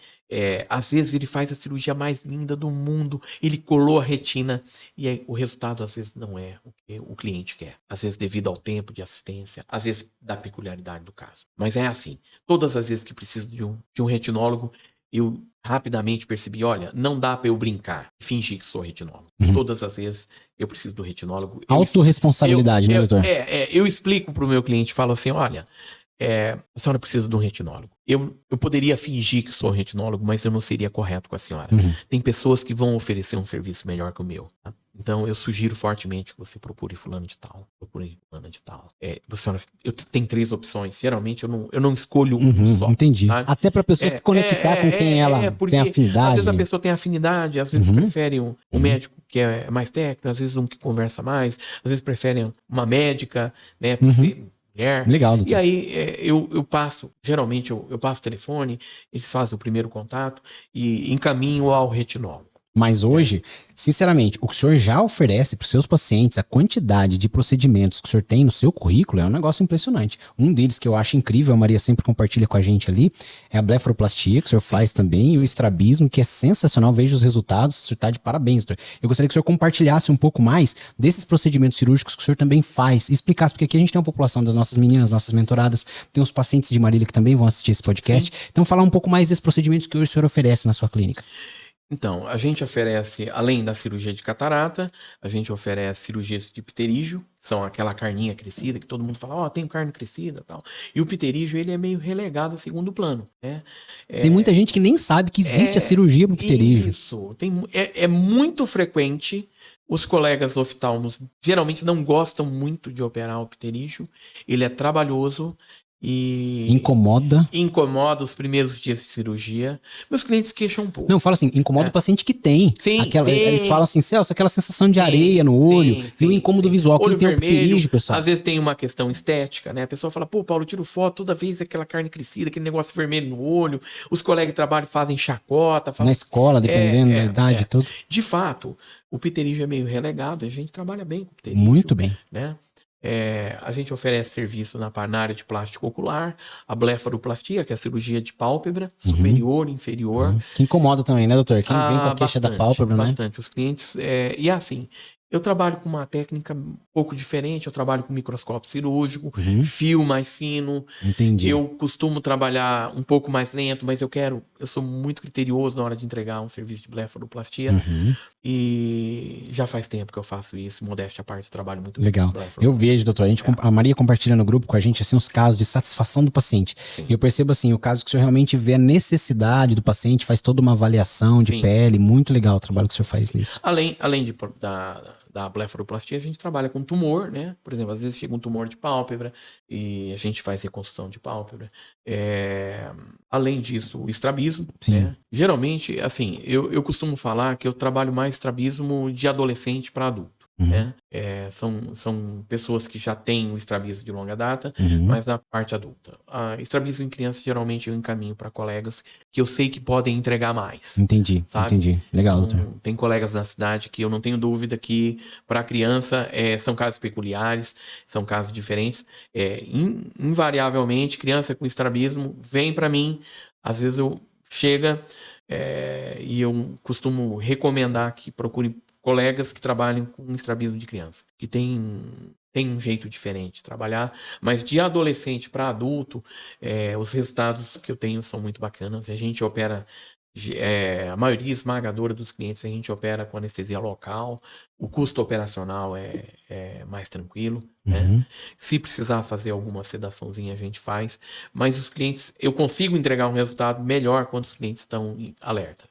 [SPEAKER 3] às vezes ele faz a cirurgia mais linda do mundo, ele colou a retina e aí, o resultado às vezes não é o que o cliente quer. Às vezes devido ao tempo de assistência, às vezes da peculiaridade do caso. Mas é assim, todas as vezes que precisa de um retinólogo, eu rapidamente percebi, olha, não dá pra eu brincar e fingir que sou retinólogo. Todas as vezes eu preciso do retinólogo.
[SPEAKER 1] Autorresponsabilidade, né, doutor?
[SPEAKER 3] Eu explico pro meu cliente, falo assim, olha, a senhora precisa de um retinólogo. Eu poderia fingir que sou retinólogo, mas eu não seria correto com a senhora. Tem pessoas que vão oferecer um serviço melhor que o meu, tá? Então, eu sugiro fortemente que você procure fulano de tal. Procure fulano de tal. Eu tenho 3 opções. Geralmente, eu não escolho um só.
[SPEAKER 1] Entendi.
[SPEAKER 3] Sabe?
[SPEAKER 1] Até pra pessoa se conectar com quem ela tem afinidade.
[SPEAKER 3] Às vezes a pessoa tem afinidade, às vezes prefere um médico que é mais técnico, às vezes um que conversa mais, às vezes preferem uma médica, né, por ser mulher.
[SPEAKER 1] Legal, doutor.
[SPEAKER 3] E aí eu passo, geralmente eu passo o telefone, eles fazem o primeiro contato e encaminho ao retinólogo.
[SPEAKER 1] Mas hoje, sinceramente, o que o senhor já oferece para os seus pacientes, a quantidade de procedimentos que o senhor tem no seu currículo é um negócio impressionante. Um deles que eu acho incrível, a Maria sempre compartilha com a gente ali, é a blefaroplastia, que o senhor faz também, e o estrabismo, que é sensacional. Vejo os resultados, o senhor está de parabéns, doutor. Eu gostaria que o senhor compartilhasse um pouco mais desses procedimentos cirúrgicos que o senhor também faz, e explicasse, porque aqui a gente tem uma população das nossas meninas, nossas mentoradas, tem os pacientes de Marília que também vão assistir esse podcast. Sim. Então, falar um pouco mais desses procedimentos que hoje o senhor oferece na sua clínica.
[SPEAKER 3] Então, a gente oferece, além da cirurgia de catarata, a gente oferece cirurgias de pterígio, são aquela carninha crescida, que todo mundo fala, tenho carne crescida e tal. E o pterígio, ele é meio relegado a segundo plano, né?
[SPEAKER 1] Tem muita gente que nem sabe que existe a cirurgia pro pterígio.
[SPEAKER 3] Isso, é muito frequente. Os colegas oftalmos geralmente não gostam muito de operar o pterígio, ele é trabalhoso. E incomoda os primeiros dias de cirurgia. Meus clientes queixam um pouco.
[SPEAKER 1] Não, fala assim, incomoda o paciente que tem.
[SPEAKER 3] Sim,
[SPEAKER 1] Eles falam assim, Celso, aquela sensação de areia no olho e o incômodo visual.
[SPEAKER 3] Olho
[SPEAKER 1] Quem tem
[SPEAKER 3] vermelho,
[SPEAKER 1] o pterígio, pessoal.
[SPEAKER 3] Às vezes tem uma questão estética, né? A pessoa fala, pô, Paulo, eu tiro foto toda vez aquela carne crescida, aquele negócio vermelho no olho. Os colegas de trabalho fazem chacota.
[SPEAKER 1] Na escola, dependendo da idade e tudo.
[SPEAKER 3] De fato, o pterígio é meio relegado. A gente trabalha bem com o pterígio.
[SPEAKER 1] Muito bem.
[SPEAKER 3] Né? A gente oferece serviço na área de plástico ocular, a blefaroplastia, que é a cirurgia de pálpebra, superior, inferior.
[SPEAKER 1] Que incomoda também, né, doutor? Quem vem com a queixa da pálpebra, né?
[SPEAKER 3] Bastante. Os clientes... E assim, eu trabalho com uma técnica um pouco diferente, eu trabalho com microscópio cirúrgico, fio mais fino.
[SPEAKER 1] Entendi.
[SPEAKER 3] Eu costumo trabalhar um pouco mais lento, mas eu sou muito criterioso na hora de entregar um serviço de blefaroplastia. E já faz tempo que eu faço isso, modéstia à parte, eu trabalho muito
[SPEAKER 1] legal. Eu vejo, doutor, a Maria compartilha no grupo com a gente, assim, os casos de satisfação do paciente. Sim. E eu percebo, assim, o caso que o senhor realmente vê a necessidade do paciente, faz toda uma avaliação de pele, muito legal o trabalho que o senhor faz nisso.
[SPEAKER 3] Além da blefaroplastia, a gente trabalha com tumor, né? Por exemplo, às vezes chega um tumor de pálpebra e a gente faz reconstrução de pálpebra. Além disso, o estrabismo, né? Geralmente, assim, eu costumo falar que eu trabalho mais estrabismo de adolescente para adulto. Né? São pessoas que já têm o estrabismo de longa data, mas na parte adulta. A estrabismo em criança, geralmente eu encaminho para colegas que eu sei que podem entregar mais.
[SPEAKER 1] Entendi. Legal,
[SPEAKER 3] então,
[SPEAKER 1] doutor.
[SPEAKER 3] Tem colegas na cidade que eu não tenho dúvida que para criança são casos peculiares, são casos diferentes. Invariavelmente, criança com estrabismo vem para mim, às vezes chega e eu costumo recomendar que procure colegas que trabalham com estrabismo de criança, que tem um jeito diferente de trabalhar, mas de adolescente para adulto, os resultados que eu tenho são muito bacanas. A gente opera, a maioria esmagadora dos clientes, a gente opera com anestesia local, o custo operacional é mais tranquilo, né? Se precisar fazer alguma sedaçãozinha, a gente faz, mas os clientes, eu consigo entregar um resultado melhor quando os clientes estão em alerta.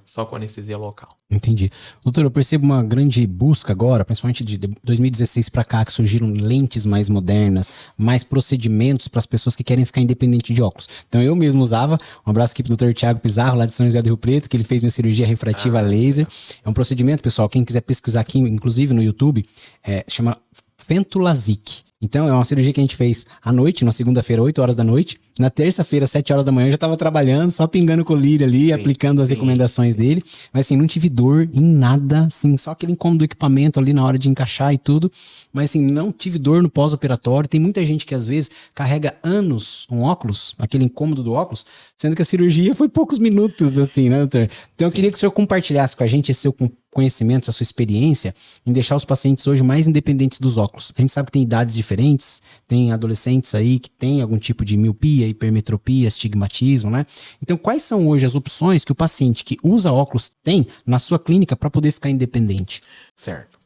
[SPEAKER 3] Só com anestesia local.
[SPEAKER 1] Entendi. Doutor, eu percebo uma grande busca agora, principalmente de 2016 para cá, que surgiram lentes mais modernas, mais procedimentos para as pessoas que querem ficar independente de óculos. Então eu mesmo usava, um abraço aqui pro Dr. Thiago Pizarro, lá de São José do Rio Preto, que ele fez minha cirurgia refrativa laser. É um procedimento, pessoal, quem quiser pesquisar aqui, inclusive no YouTube, chama Fentolasic. Então, é uma cirurgia que a gente fez à noite, na segunda-feira, 8 horas da noite. Na terça-feira, 7 horas da manhã, eu já tava trabalhando, só pingando colírio ali, aplicando as recomendações dele. Mas assim, não tive dor em nada, assim, só aquele incômodo do equipamento ali na hora de encaixar e tudo. Mas assim, não tive dor no pós-operatório. Tem muita gente que às vezes carrega anos um óculos, aquele incômodo do óculos, sendo que a cirurgia foi poucos minutos, assim, né, doutor? Então eu queria que o senhor compartilhasse com a gente esse seu conhecimento, essa sua experiência em deixar os pacientes hoje mais independentes dos óculos? A gente sabe que tem idades diferentes, tem adolescentes aí que tem algum tipo de miopia, hipermetropia, astigmatismo, né? Então, quais são hoje as opções que o paciente que usa óculos tem na sua clínica para poder ficar independente?
[SPEAKER 3] Certo.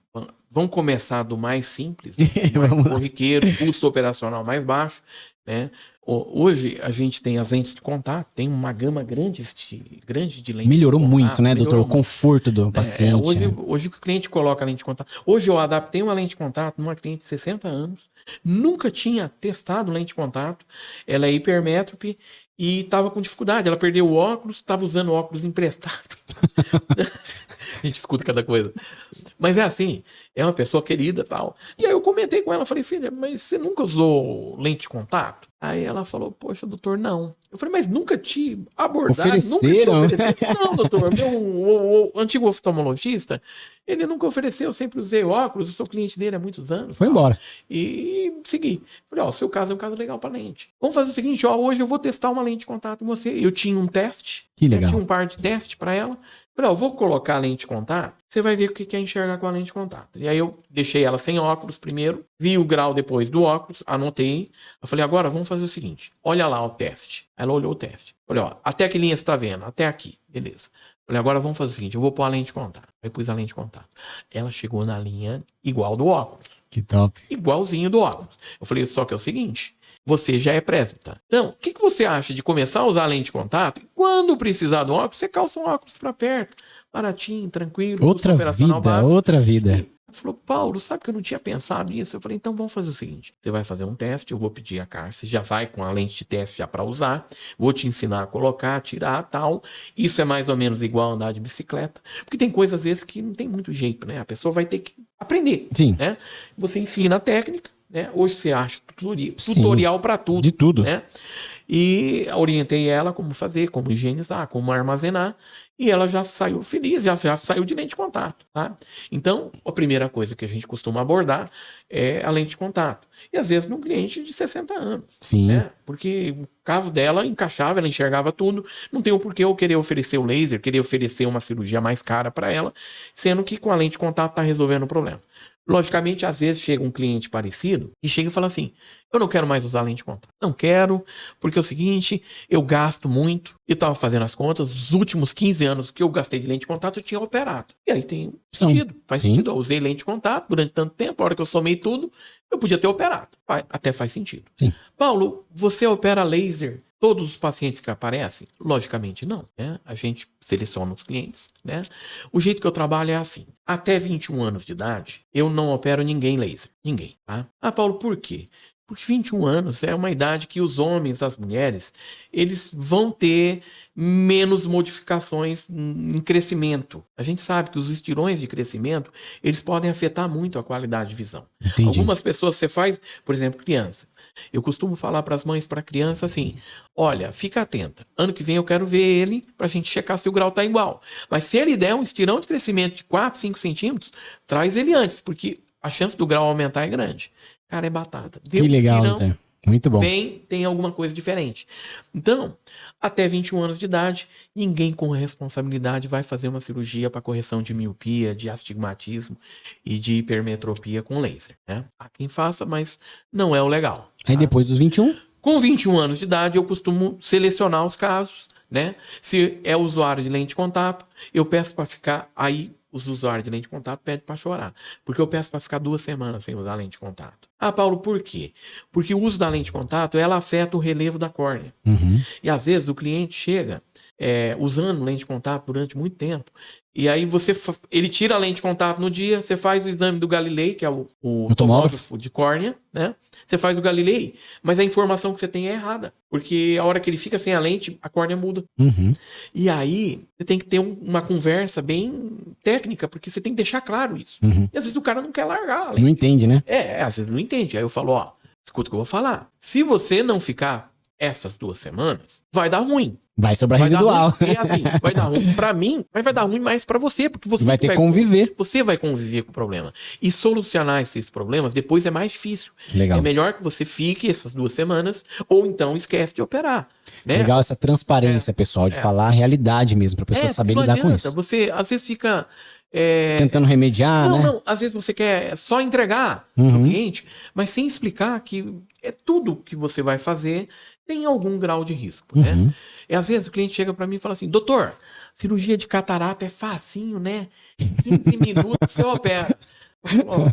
[SPEAKER 3] Vamos começar do mais simples, né? Mais corriqueiro, custo operacional mais baixo, né? Hoje a gente tem as lentes de contato, tem uma gama grande de lentes.
[SPEAKER 1] Melhorou
[SPEAKER 3] de contato,
[SPEAKER 1] muito, né, doutor? O conforto do paciente.
[SPEAKER 3] Hoje o cliente coloca a lente de contato. Hoje eu adaptei uma lente de contato numa cliente de 60 anos, nunca tinha testado lente de contato, ela é hipermétrope e estava com dificuldade. Ela perdeu o óculos, estava usando óculos emprestado. A gente escuta cada coisa. Mas é assim, é uma pessoa querida e tal. E aí eu comentei com ela, falei, filha, mas você nunca usou lente de contato? Aí ela falou, poxa, doutor, não. Eu falei, mas nunca te abordaram?
[SPEAKER 1] Ofereceram?
[SPEAKER 3] Nunca te ofereceram? Não, doutor, o antigo oftalmologista, ele nunca ofereceu, eu sempre usei óculos, eu sou cliente dele há muitos anos.
[SPEAKER 1] Foi embora.
[SPEAKER 3] E segui. Falei, ó, seu caso é um caso legal para lente. Vamos fazer o seguinte, ó, hoje eu vou testar uma lente de contato em você. Eu tinha um teste.
[SPEAKER 1] Que legal.
[SPEAKER 3] Eu tinha um par de teste para ela. Falei, ó, eu vou colocar a lente de contato, você vai ver o que é enxergar com a lente de contato. E aí eu deixei ela sem óculos primeiro, vi o grau depois do óculos, anotei. Eu falei, agora vamos fazer o seguinte, olha lá o teste. Ela olhou o teste. Falei, ó, até que linha você tá vendo? Até aqui, beleza. Falei, agora vamos fazer o seguinte, eu vou pôr a lente de contato. Aí pus a lente de contato. Ela chegou na linha igual do óculos.
[SPEAKER 1] Que top.
[SPEAKER 3] Igualzinho do óculos. Eu falei, só que é o seguinte, você já é presbítero. Então, o que você acha de começar a usar a lente de contato? E quando precisar do óculos, você calça um óculos para perto. Baratinho, tranquilo.
[SPEAKER 1] Outra vida,
[SPEAKER 3] baixo.
[SPEAKER 1] outra vida.
[SPEAKER 3] Ele falou, Paulo, sabe que eu não tinha pensado nisso? Eu falei, então vamos fazer o seguinte. Você vai fazer um teste, eu vou pedir a caixa. Você já vai com a lente de teste já para usar. Vou te ensinar a colocar, tirar, tal. Isso é mais ou menos igual andar de bicicleta. Porque tem coisas, às vezes, que não tem muito jeito, né? A pessoa vai ter que aprender.
[SPEAKER 1] Sim.
[SPEAKER 3] Né? Você ensina a técnica. Né? Hoje você acha tutorial para tudo.
[SPEAKER 1] De tudo.
[SPEAKER 3] Né? E orientei ela como fazer, como higienizar, como armazenar. E ela já saiu feliz, já saiu de lente de contato. Tá? Então, a primeira coisa que a gente costuma abordar é a lente de contato. E às vezes num cliente de 60 anos.
[SPEAKER 1] Sim.
[SPEAKER 3] Né? Porque o caso dela encaixava, ela enxergava tudo. Não tem o porquê eu querer oferecer o laser, querer oferecer uma cirurgia mais cara para ela, sendo que com a lente de contato está resolvendo o problema. Logicamente, às vezes chega um cliente parecido e chega e fala assim, eu não quero mais usar lente de contato. Não quero, porque é o seguinte, eu gasto muito. Eu estava fazendo as contas, os últimos 15 anos que eu gastei de lente de contato, eu tinha operado. E aí tem sentido, faz sentido. Eu usei lente de contato durante tanto tempo, a hora que eu somei tudo, eu podia ter operado. Até faz sentido.
[SPEAKER 1] Sim.
[SPEAKER 3] Paulo, você opera laser todos os pacientes que aparecem? Logicamente não, né? A gente seleciona os clientes, né? O jeito que eu trabalho é assim. Até 21 anos de idade, eu não opero ninguém laser. Ninguém, tá? Ah, Paulo, por quê? Porque 21 anos é uma idade que os homens, as mulheres, eles vão ter menos modificações em crescimento. A gente sabe que os estirões de crescimento, eles podem afetar muito a qualidade de visão.
[SPEAKER 1] Entendi.
[SPEAKER 3] Algumas pessoas você faz, por exemplo, criança. Eu costumo falar para as mães, para a criança assim, olha, fica atenta. Ano que vem eu quero ver ele para a gente checar se o grau está igual. Mas se ele der um estirão de crescimento de 4, 5 centímetros, traz ele antes, porque a chance do grau aumentar é grande. Cara, é batata. Deu
[SPEAKER 1] que legal,
[SPEAKER 3] estirão,
[SPEAKER 1] muito bom.
[SPEAKER 3] tem alguma coisa diferente. Então, até 21 anos de idade, ninguém com responsabilidade vai fazer uma cirurgia para correção de miopia, de astigmatismo e de hipermetropia com laser. Né? Há quem faça, mas não é o legal.
[SPEAKER 1] Aí depois dos 21?
[SPEAKER 3] Com 21 anos de idade, eu costumo selecionar os casos, né? Se é usuário de lente de contato, eu peço para ficar aí. Os usuários de lente de contato pedem para chorar. Porque eu peço para ficar 2 semanas sem usar lente de contato. Ah, Paulo, por quê? Porque o uso da lente de contato, ela afeta o relevo da córnea.
[SPEAKER 1] Uhum.
[SPEAKER 3] E às vezes o cliente chega usando lente de contato durante muito tempo. E aí ele tira a lente de contato no dia, você faz o exame do Galilei, que é o tomógrafo de córnea, né? Você faz o Galilei, mas a informação que você tem é errada. Porque a hora que ele fica sem a lente, a córnea muda.
[SPEAKER 1] Uhum.
[SPEAKER 3] E aí, você tem que ter uma conversa bem técnica, porque você tem que deixar claro isso.
[SPEAKER 1] Uhum.
[SPEAKER 3] E às vezes o cara não quer largar a lente.
[SPEAKER 1] Não entende, né?
[SPEAKER 3] Às vezes não entende. Aí eu falo, ó, escuta o que eu vou falar. Se você não ficar essas 2 semanas, vai dar ruim.
[SPEAKER 1] Vai sobrar residual.
[SPEAKER 3] Vai dar ruim pra mim, mas vai dar ruim mais pra você, porque você
[SPEAKER 1] vai ter que conviver.
[SPEAKER 3] Você vai conviver com o problema. E solucionar esses problemas depois é mais difícil.
[SPEAKER 1] Legal.
[SPEAKER 3] É melhor que você fique essas 2 semanas, ou então esquece de operar. Né?
[SPEAKER 1] Legal essa transparência, pessoal, de falar a realidade mesmo, pra pessoa saber lidar com isso.
[SPEAKER 3] Você, às vezes, fica
[SPEAKER 1] Tentando remediar, né?
[SPEAKER 3] Não, às vezes você quer só entregar
[SPEAKER 1] Uhum.
[SPEAKER 3] pro cliente, mas sem explicar que tudo que você vai fazer tem algum grau de risco, né?
[SPEAKER 1] Uhum.
[SPEAKER 3] E às vezes o cliente chega para mim e fala assim, doutor, cirurgia de catarata é facinho, né? 15 minutos você opera. Ó,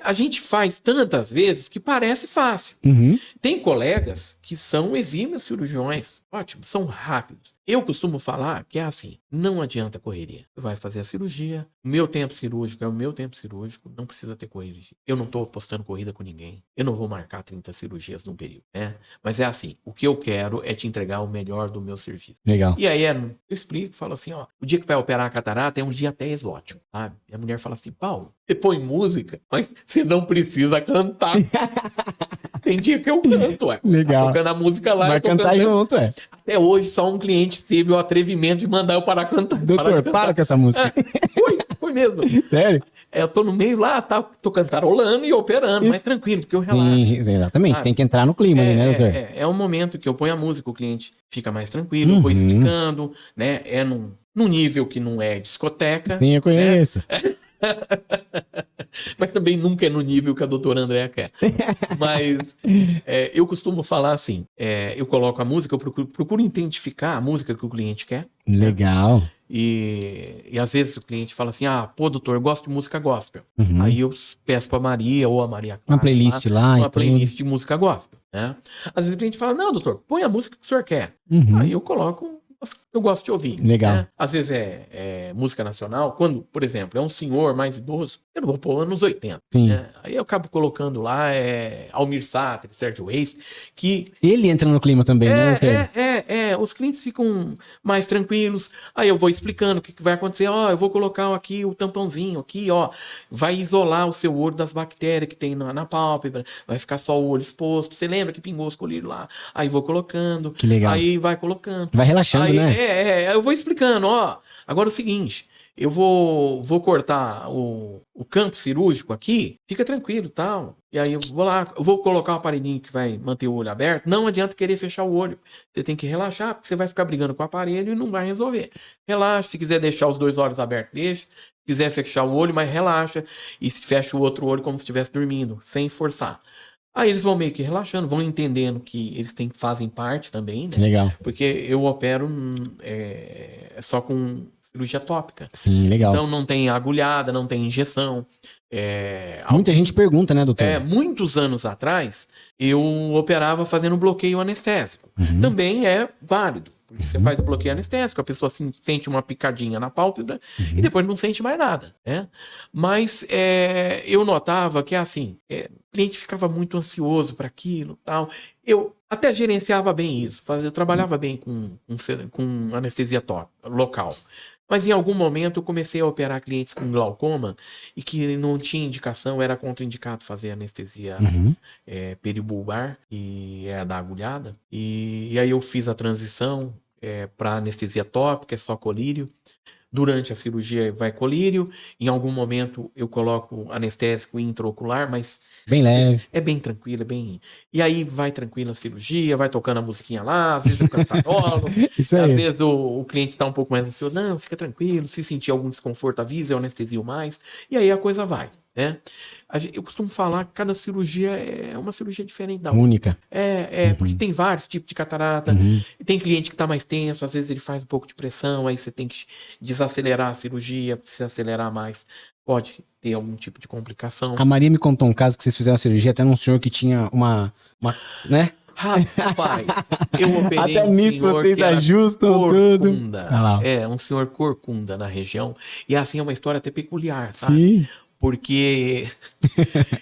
[SPEAKER 3] a gente faz tantas vezes que parece fácil.
[SPEAKER 1] Uhum.
[SPEAKER 3] Tem colegas que são exímios cirurgiões, ótimo, são rápidos. Eu costumo falar que é assim, não adianta correria. Você vai fazer a cirurgia, o meu tempo cirúrgico é o meu tempo cirúrgico, não precisa ter corrida. Eu não estou apostando corrida com ninguém, eu não vou marcar 30 cirurgias num período, né? Mas é assim, o que eu quero é te entregar o melhor do meu serviço.
[SPEAKER 1] Legal.
[SPEAKER 3] E aí eu explico, falo assim, ó, o dia que vai operar a catarata é um dia até exótico, sabe? E a mulher fala assim, Paulo, você põe música, mas você não precisa cantar. Tem dia que eu canto, ué.
[SPEAKER 1] Legal.
[SPEAKER 3] Tá tocando a música lá,
[SPEAKER 1] Vai
[SPEAKER 3] eu tô
[SPEAKER 1] cantar
[SPEAKER 3] cantando.
[SPEAKER 1] junto, é.
[SPEAKER 3] Até hoje só um cliente teve o atrevimento de mandar eu parar cantar.
[SPEAKER 1] Doutor, para com essa música.
[SPEAKER 3] Foi mesmo.
[SPEAKER 1] Sério?
[SPEAKER 3] Eu tô no meio lá, tô cantarolando e operando, mas tranquilo, porque eu relaxo.
[SPEAKER 1] Sim, exatamente.
[SPEAKER 3] sabe?
[SPEAKER 1] Tem que entrar no clima ali, né, doutor?
[SPEAKER 3] É um momento que eu ponho a música, o cliente fica mais tranquilo, eu vou explicando, né? É num nível que não é discoteca.
[SPEAKER 1] Sim, eu conheço.
[SPEAKER 3] Mas também nunca é no nível que a doutora Andréa quer. Mas eu costumo falar assim, eu coloco a música, eu procuro identificar a música que o cliente quer.
[SPEAKER 1] Legal.
[SPEAKER 3] E às vezes o cliente fala assim, pô, doutor, eu gosto de música gospel.
[SPEAKER 1] Uhum.
[SPEAKER 3] Aí eu peço pra Maria ou a Maria Clara,
[SPEAKER 1] Uma playlist lá e
[SPEAKER 3] uma
[SPEAKER 1] tudo.
[SPEAKER 3] playlist de música gospel, né? Às vezes o cliente fala, não, doutor, põe a música que o senhor quer.
[SPEAKER 1] Uhum.
[SPEAKER 3] Aí eu coloco as que eu gosto de ouvir.
[SPEAKER 1] Legal.
[SPEAKER 3] Né? Às vezes é música nacional, quando, por exemplo, é um senhor mais idoso, eu não vou pôr anos 80.
[SPEAKER 1] Sim.
[SPEAKER 3] Né? Aí eu acabo colocando lá Almir Sater, Sérgio Reis, que
[SPEAKER 1] Ele entra no clima também, né, doutor?
[SPEAKER 3] os clientes ficam mais tranquilos. Aí eu vou explicando o que vai acontecer. Eu vou colocar aqui o tampãozinho aqui, vai isolar o seu olho das bactérias que tem na pálpebra, vai ficar só o olho exposto. Você lembra que pingou os colírios lá? Aí vou colocando.
[SPEAKER 1] Que legal.
[SPEAKER 3] Aí vai colocando.
[SPEAKER 1] Vai relaxando,
[SPEAKER 3] Aí,
[SPEAKER 1] né?
[SPEAKER 3] eu vou explicando, agora é o seguinte, eu vou cortar o campo cirúrgico aqui, fica tranquilo, tal. E aí eu vou lá, eu vou colocar um aparelhinho que vai manter o olho aberto. Não adianta querer fechar o olho. Você tem que relaxar, porque você vai ficar brigando com o aparelho e não vai resolver. Relaxa, se quiser deixar os dois olhos abertos, deixa. Se quiser fechar o olho, mas relaxa. E fecha o outro olho como se estivesse dormindo, sem forçar. Aí eles vão meio que relaxando, vão entendendo que eles fazem parte também, né?
[SPEAKER 1] Legal.
[SPEAKER 3] Porque eu opero só com cirurgia tópica.
[SPEAKER 1] Sim, legal.
[SPEAKER 3] Então não tem agulhada, não tem injeção.
[SPEAKER 1] Muita gente pergunta, né, doutor?
[SPEAKER 3] Muitos anos atrás, eu operava fazendo bloqueio anestésico. Também é válido. Porque você faz o bloqueio anestésico, a pessoa sente uma picadinha na pálpebra e depois não sente mais nada, né? Mas eu notava que assim, o cliente ficava muito ansioso para aquilo, tal. Eu até gerenciava bem isso, eu trabalhava bem com anestesia local. Mas em algum momento eu comecei a operar clientes com glaucoma e que não tinha indicação, era contraindicado fazer anestesia peribulbar, e é a da agulhada. E aí eu fiz a transição para anestesia tópica, é só colírio. Durante a cirurgia vai colírio. Em algum momento eu coloco anestésico intraocular, mas
[SPEAKER 1] bem leve.
[SPEAKER 3] é bem tranquilo, é bem... E aí vai tranquilo a cirurgia, vai tocando a musiquinha lá, às vezes eu cantarolo.
[SPEAKER 1] Isso aí.
[SPEAKER 3] Às vezes o cliente está um pouco mais ansioso. Não, fica tranquilo. Se sentir algum desconforto, avisa, eu anestesio mais. E aí a coisa vai, né? Eu costumo falar que cada cirurgia é uma cirurgia diferente da outra.
[SPEAKER 1] Única.
[SPEAKER 3] Porque tem vários tipos de catarata. Tem cliente que está mais tenso, às vezes ele faz um pouco de pressão, aí você tem que desacelerar a cirurgia. Se acelerar mais, pode ter algum tipo de complicação.
[SPEAKER 1] A Maria me contou um caso que vocês fizeram uma cirurgia até num senhor que tinha uma né?
[SPEAKER 3] Rapaz, eu operei
[SPEAKER 1] Até
[SPEAKER 3] um
[SPEAKER 1] nisso
[SPEAKER 3] senhor
[SPEAKER 1] vocês
[SPEAKER 3] que era
[SPEAKER 1] ajustam
[SPEAKER 3] corcunda.
[SPEAKER 1] Olha lá.
[SPEAKER 3] Um senhor corcunda na região. E assim é uma história até peculiar, sabe?
[SPEAKER 1] Sim.
[SPEAKER 3] Porque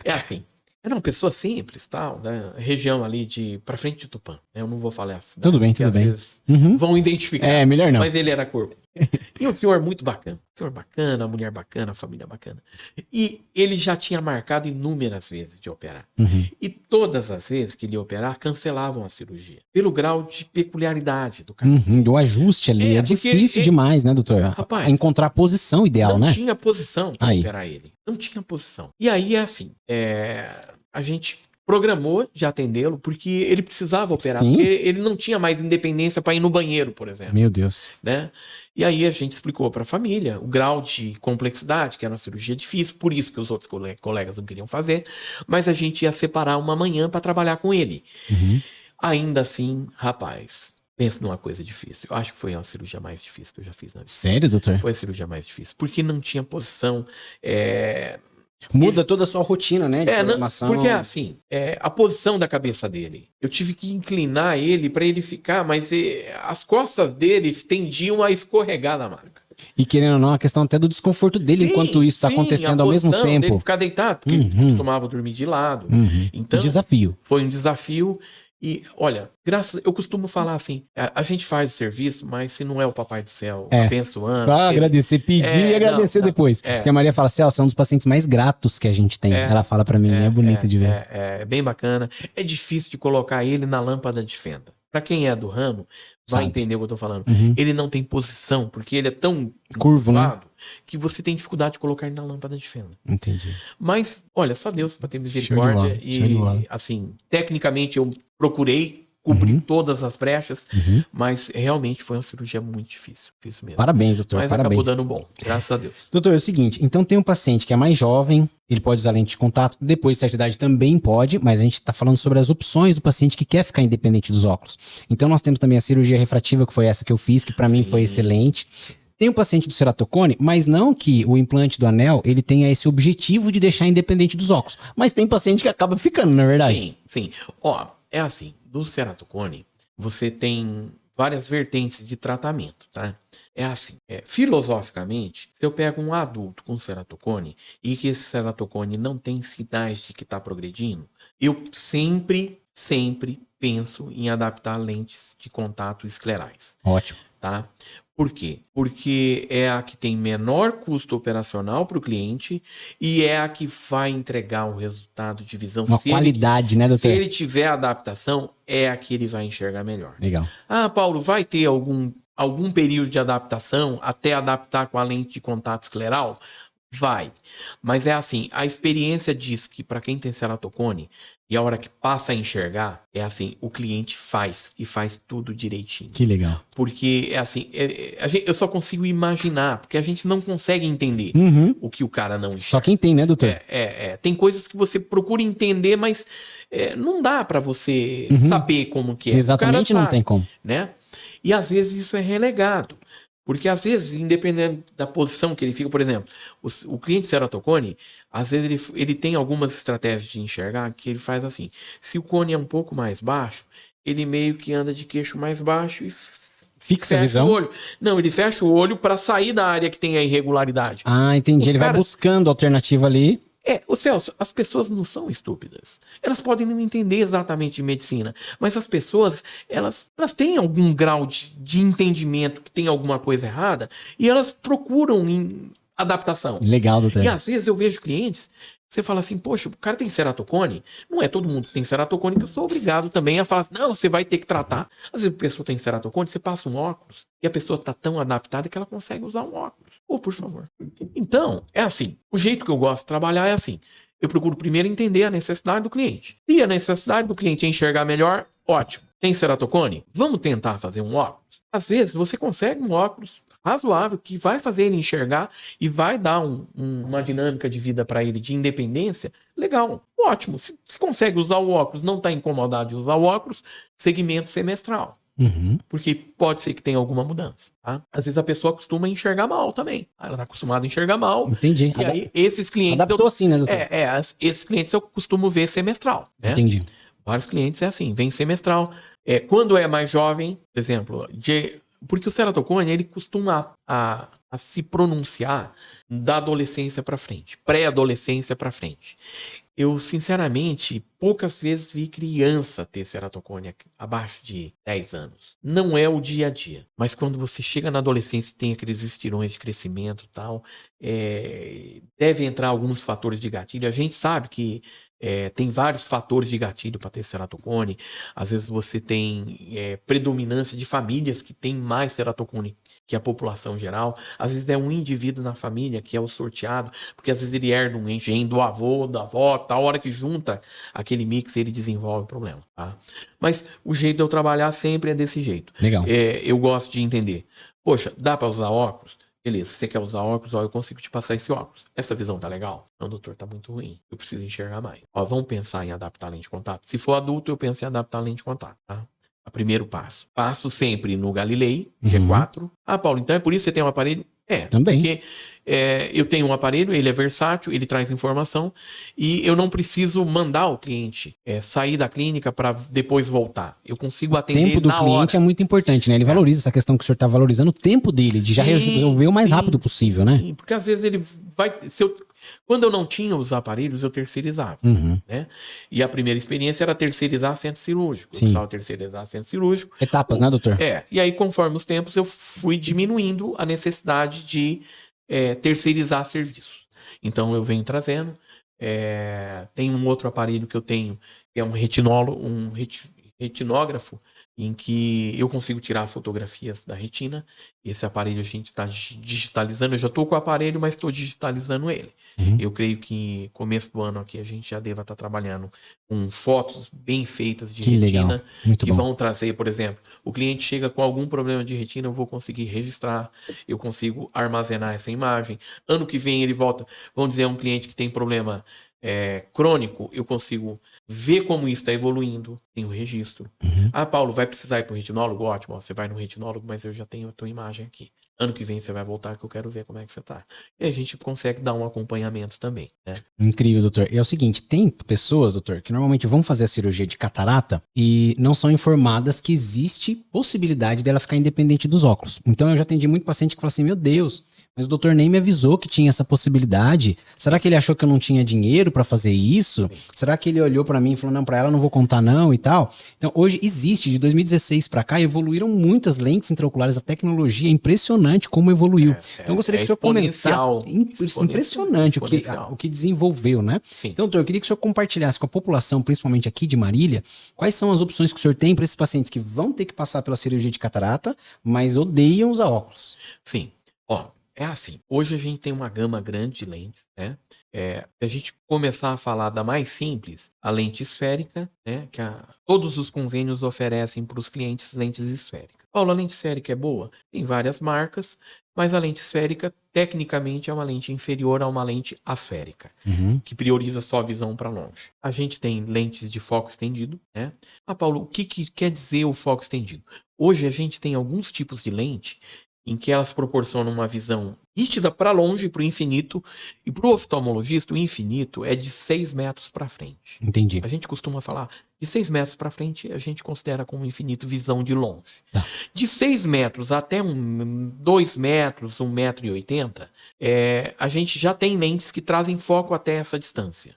[SPEAKER 3] assim, era uma pessoa simples, tal, né? Região ali pra frente de Tupã. Eu não vou falar a cidade,
[SPEAKER 1] Tudo bem,
[SPEAKER 3] porque
[SPEAKER 1] tudo
[SPEAKER 3] às
[SPEAKER 1] bem.
[SPEAKER 3] vezes
[SPEAKER 1] Uhum.
[SPEAKER 3] vão identificar.
[SPEAKER 1] Melhor não.
[SPEAKER 3] Mas ele era corpo. E um senhor muito bacana. Senhor bacana, mulher bacana, família bacana. E ele já tinha marcado inúmeras vezes de operar. E todas as vezes que ele ia operar, cancelavam a cirurgia. Pelo grau de peculiaridade do cara.
[SPEAKER 1] Do ajuste ali. É
[SPEAKER 3] porque
[SPEAKER 1] difícil demais, né, doutor?
[SPEAKER 3] Rapaz,
[SPEAKER 1] encontrar a posição ideal,
[SPEAKER 3] não
[SPEAKER 1] né?
[SPEAKER 3] tinha posição para
[SPEAKER 1] Aí.
[SPEAKER 3] operar ele. Não tinha posição. E aí é assim, a gente programou de atendê-lo porque ele precisava operar,
[SPEAKER 1] Sim.
[SPEAKER 3] porque ele não tinha mais independência para ir no banheiro, por exemplo,
[SPEAKER 1] Meu Deus.
[SPEAKER 3] né? E aí a gente explicou para a família o grau de complexidade, que era uma cirurgia difícil, por isso que os outros colegas não queriam fazer, mas a gente ia separar uma manhã para trabalhar com ele.
[SPEAKER 1] Uhum.
[SPEAKER 3] Ainda assim, rapaz, pensa numa coisa difícil. Eu acho que foi a cirurgia mais difícil que eu já fiz na vida.
[SPEAKER 1] Sério, doutor?
[SPEAKER 3] Foi a cirurgia mais difícil, porque não tinha posição.
[SPEAKER 1] Muda toda a sua rotina, né? De
[SPEAKER 3] Não,
[SPEAKER 1] programação.
[SPEAKER 3] porque assim, a posição da cabeça dele. Eu tive que inclinar ele para ele ficar, mas as costas dele tendiam a escorregar na maca.
[SPEAKER 1] E querendo ou não, a questão até do desconforto dele enquanto isso está acontecendo ao mesmo tempo.
[SPEAKER 3] Dele ficar deitado, porque ele costumava dormir de lado. Então,
[SPEAKER 1] Desafio.
[SPEAKER 3] foi um desafio. E, olha, eu costumo falar assim, a gente faz o serviço, mas se não é o Papai do Céu abençoando...
[SPEAKER 1] Só agradecer, pedir e agradecer depois. Porque a Maria fala, Celso, é um dos pacientes mais gratos que a gente tem. Ela fala pra mim, é bonito de ver.
[SPEAKER 3] É bem bacana. É difícil de colocar ele na lâmpada de fenda. Pra quem é do ramo, vai entender o que eu tô falando. Ele não tem posição, porque ele é tão
[SPEAKER 1] curvo, né?
[SPEAKER 3] Que você tem dificuldade de colocar ele na lâmpada de fenda.
[SPEAKER 1] Entendi.
[SPEAKER 3] Mas, olha, só Deus pra ter misericórdia. Assim, tecnicamente eu procurei cobrir todas as brechas, mas realmente foi uma cirurgia muito difícil mesmo.
[SPEAKER 1] Parabéns, doutor.
[SPEAKER 3] Mas
[SPEAKER 1] parabéns.
[SPEAKER 3] Acabou dando bom, graças a Deus.
[SPEAKER 1] Doutor, é o seguinte, então tem um paciente que é mais jovem, ele pode usar lente de contato, depois de certa idade também pode, mas a gente está falando sobre as opções do paciente que quer ficar independente dos óculos. Então nós temos também a cirurgia refrativa, que foi essa que eu fiz, que para mim foi excelente. Tem o paciente do ceratocone, mas não que o implante do anel, ele tenha esse objetivo de deixar independente dos óculos. Mas tem paciente que acaba ficando, na verdade.
[SPEAKER 3] Sim. Ó, é assim, do ceratocone, você tem várias vertentes de tratamento, tá? É assim, filosoficamente, se eu pego um adulto com ceratocone e que esse ceratocone não tem sinais de que está progredindo, eu sempre penso em adaptar lentes de contato esclerais.
[SPEAKER 1] Ótimo.
[SPEAKER 3] Tá? Por quê? Porque é a que tem menor custo operacional para o cliente e é a que vai entregar o resultado de visão.
[SPEAKER 1] Uma qualidade, né, doutor?
[SPEAKER 3] Se ele tiver adaptação, é a que ele vai enxergar melhor.
[SPEAKER 1] Legal.
[SPEAKER 3] Ah, Paulo, vai ter algum período de adaptação até adaptar com a lente de contato escleral? Vai. Mas é assim, a experiência diz que para quem tem ceratocone, e a hora que passa a enxergar, é assim, o cliente faz tudo direitinho.
[SPEAKER 1] Que legal.
[SPEAKER 3] Porque é assim, eu só consigo imaginar, porque a gente não consegue entender o que o cara não enxerga.
[SPEAKER 1] Só quem tem, né, doutor?
[SPEAKER 3] Tem coisas que você procura entender, mas não dá para você saber como que é.
[SPEAKER 1] Exatamente,
[SPEAKER 3] o cara
[SPEAKER 1] não tem como.
[SPEAKER 3] Né? E às vezes isso é relegado. Porque às vezes, independente da posição que ele fica, por exemplo, o cliente ceratocone, às vezes ele tem algumas estratégias de enxergar que ele faz assim. Se o cone é um pouco mais baixo, ele meio que anda de queixo mais baixo e
[SPEAKER 1] fixa a visão.
[SPEAKER 3] O olho. Não, ele fecha o olho para sair da área que tem a irregularidade.
[SPEAKER 1] Ah, entendi. Ele vai buscando alternativa ali.
[SPEAKER 3] O Celso, as pessoas não são estúpidas. Elas podem não entender exatamente de medicina, mas as pessoas, elas têm algum grau de entendimento que tem alguma coisa errada e elas procuram adaptação.
[SPEAKER 1] Legal, doutor.
[SPEAKER 3] E às vezes eu vejo clientes, você fala assim, poxa, o cara tem ceratocone? Não é todo mundo que tem ceratocone que eu sou obrigado também a falar assim, não, você vai ter que tratar. Às vezes a pessoa tem ceratocone, você passa um óculos e a pessoa está tão adaptada que ela consegue usar um óculos. Por favor. Então, é assim. O jeito que eu gosto de trabalhar é assim. Eu procuro primeiro entender a necessidade do cliente. Se a necessidade do cliente é enxergar melhor, ótimo. Tem ceratocone? Vamos tentar fazer um óculos? Às vezes, você consegue um óculos razoável que vai fazer ele enxergar e vai dar uma dinâmica de vida para ele de independência. Legal. Ótimo. Se consegue usar o óculos, não está incomodado de usar o óculos, segmento semestral. Porque pode ser que tenha alguma mudança, tá? Às vezes a pessoa costuma enxergar mal também. Ela tá acostumada a enxergar mal.
[SPEAKER 1] Entendi.
[SPEAKER 3] E aí, esses clientes...
[SPEAKER 1] Adaptou assim, né, doutor?
[SPEAKER 3] Esses clientes eu costumo ver semestral, né?
[SPEAKER 1] Entendi.
[SPEAKER 3] Vários clientes é assim, vem semestral. Quando é mais jovem, por exemplo, porque o ceratocone, ele costuma a se pronunciar da adolescência para frente, pré-adolescência para frente. Eu, sinceramente, poucas vezes vi criança ter ceratocone abaixo de 10 anos. Não é o dia a dia. Mas quando você chega na adolescência e tem aqueles estirões de crescimento e tal, deve entrar alguns fatores de gatilho. A gente sabe que Tem vários fatores de gatilho para ter ceratocone. Às vezes você tem predominância de famílias que têm mais ceratocone que a população geral. Às vezes é um indivíduo na família que é o sorteado, porque às vezes ele herda um gene do avô, da avó, tal hora que junta aquele mix, ele desenvolve o problema, tá? Mas o jeito de eu trabalhar sempre é desse jeito.
[SPEAKER 1] Legal.
[SPEAKER 3] Eu gosto de entender. Poxa, dá para usar óculos? Beleza, se você quer usar óculos, eu consigo te passar esse óculos. Essa visão tá legal? Não, doutor, tá muito ruim. Eu preciso enxergar mais. Vamos pensar em adaptar a lente de contato. Se for adulto, eu penso em adaptar a lente de contato, tá? O primeiro passo. Passo sempre no Galilei, G4. Paulo, então é por isso que você tem um aparelho?
[SPEAKER 1] Também.
[SPEAKER 3] Porque eu tenho um aparelho, ele é versátil, ele traz informação e eu não preciso mandar o cliente sair da clínica para depois voltar. Eu consigo atender na hora.
[SPEAKER 1] O tempo do cliente é muito importante, né? Ele valoriza essa questão que o senhor está valorizando, o tempo dele, de já resolver o mais rápido possível, né?
[SPEAKER 3] Sim, porque às vezes ele vai... Quando eu não tinha os aparelhos, eu terceirizava, né? E a primeira experiência era terceirizar centro cirúrgico. Eu precisava terceirizar centro cirúrgico.
[SPEAKER 1] Etapas, né, doutor?
[SPEAKER 3] E aí, conforme os tempos, eu fui diminuindo a necessidade de terceirizar serviços. Então, eu venho trazendo. Tem um outro aparelho que eu tenho, que é um retinógrafo, em que eu consigo tirar fotografias da retina. Esse aparelho a gente está digitalizando. Eu já estou com o aparelho, mas estou digitalizando ele. Eu creio que começo do ano aqui a gente já deva estar trabalhando com fotos bem feitas de retina, que vão trazer, por exemplo, o cliente chega com algum problema de retina, eu vou conseguir registrar, eu consigo armazenar essa imagem. Ano que vem ele volta, vamos dizer, um cliente que tem problema crônico, eu consigo ver como isso está evoluindo, tem o registro. Paulo, vai precisar ir para o retinólogo? Ótimo, você vai no retinólogo, mas eu já tenho a tua imagem aqui. Ano que vem você vai voltar que eu quero ver como é que você tá. E a gente consegue dar um acompanhamento também, né?
[SPEAKER 1] Incrível, doutor. É o seguinte, tem pessoas, doutor, que normalmente vão fazer a cirurgia de catarata e não são informadas que existe possibilidade dela ficar independente dos óculos. Então eu já atendi muito paciente que fala assim, meu Deus, mas o doutor nem me avisou que tinha essa possibilidade. Será que ele achou que eu não tinha dinheiro para fazer isso? Sim. Será que ele olhou para mim e falou, não, para ela não vou contar não e tal? Então hoje existe, de 2016 para cá, evoluíram muitas lentes intraoculares, a tecnologia é impressionante como evoluiu. Então eu gostaria que o senhor comentasse, impressionante o que desenvolveu, né?
[SPEAKER 3] Sim.
[SPEAKER 1] Então, doutor, eu queria que o senhor compartilhasse com a população, principalmente aqui de Marília, quais são as opções que o senhor tem para esses pacientes que vão ter que passar pela cirurgia de catarata, mas odeiam usar óculos.
[SPEAKER 3] Sim. É assim, hoje a gente tem uma gama grande de lentes, né? Se a gente começar a falar da mais simples, a lente esférica, né? Que todos os convênios oferecem para os clientes lentes esféricas. Paulo, a lente esférica é boa? Tem várias marcas, mas a lente esférica, tecnicamente, é uma lente inferior a uma lente asférica, que prioriza só a visão para longe. A gente tem lentes de foco estendido, né? Paulo, o que quer dizer o foco estendido? Hoje a gente tem alguns tipos de lente em que elas proporcionam uma visão nítida para longe, para o infinito, e para o oftalmologista o infinito é de 6 metros para frente.
[SPEAKER 1] Entendi.
[SPEAKER 3] A gente costuma falar de 6 metros para frente, a gente considera como infinito visão de longe.
[SPEAKER 1] Tá.
[SPEAKER 3] De 6 metros até 2 metros, 1,80 m, a gente já tem lentes que trazem foco até essa distância,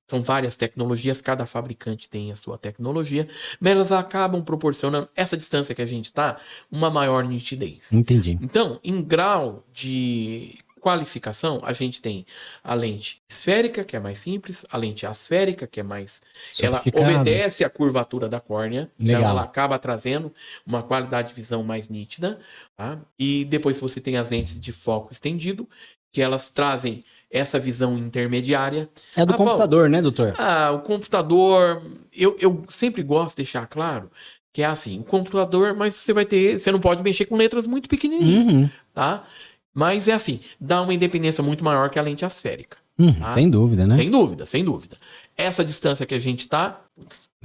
[SPEAKER 3] São várias tecnologias, cada fabricante tem a sua tecnologia, mas elas acabam proporcionando, essa distância que a gente está, uma maior nitidez.
[SPEAKER 1] Entendi.
[SPEAKER 3] Então, em grau de qualificação, a gente tem a lente esférica, que é mais simples, a lente asférica, que é mais... Ela obedece à curvatura da córnea, então ela acaba trazendo uma qualidade de visão mais nítida, tá? E depois você tem as lentes de foco estendido, que elas trazem essa visão intermediária.
[SPEAKER 1] É do computador, Paulo, né, doutor?
[SPEAKER 3] O computador, eu sempre gosto de deixar claro que é assim, o computador, mas você não pode mexer com letras muito pequenininhas, tá? Mas é assim, dá uma independência muito maior que a lente asférica. Tá?
[SPEAKER 1] Sem dúvida, né?
[SPEAKER 3] Sem dúvida. Essa distância que a gente tá...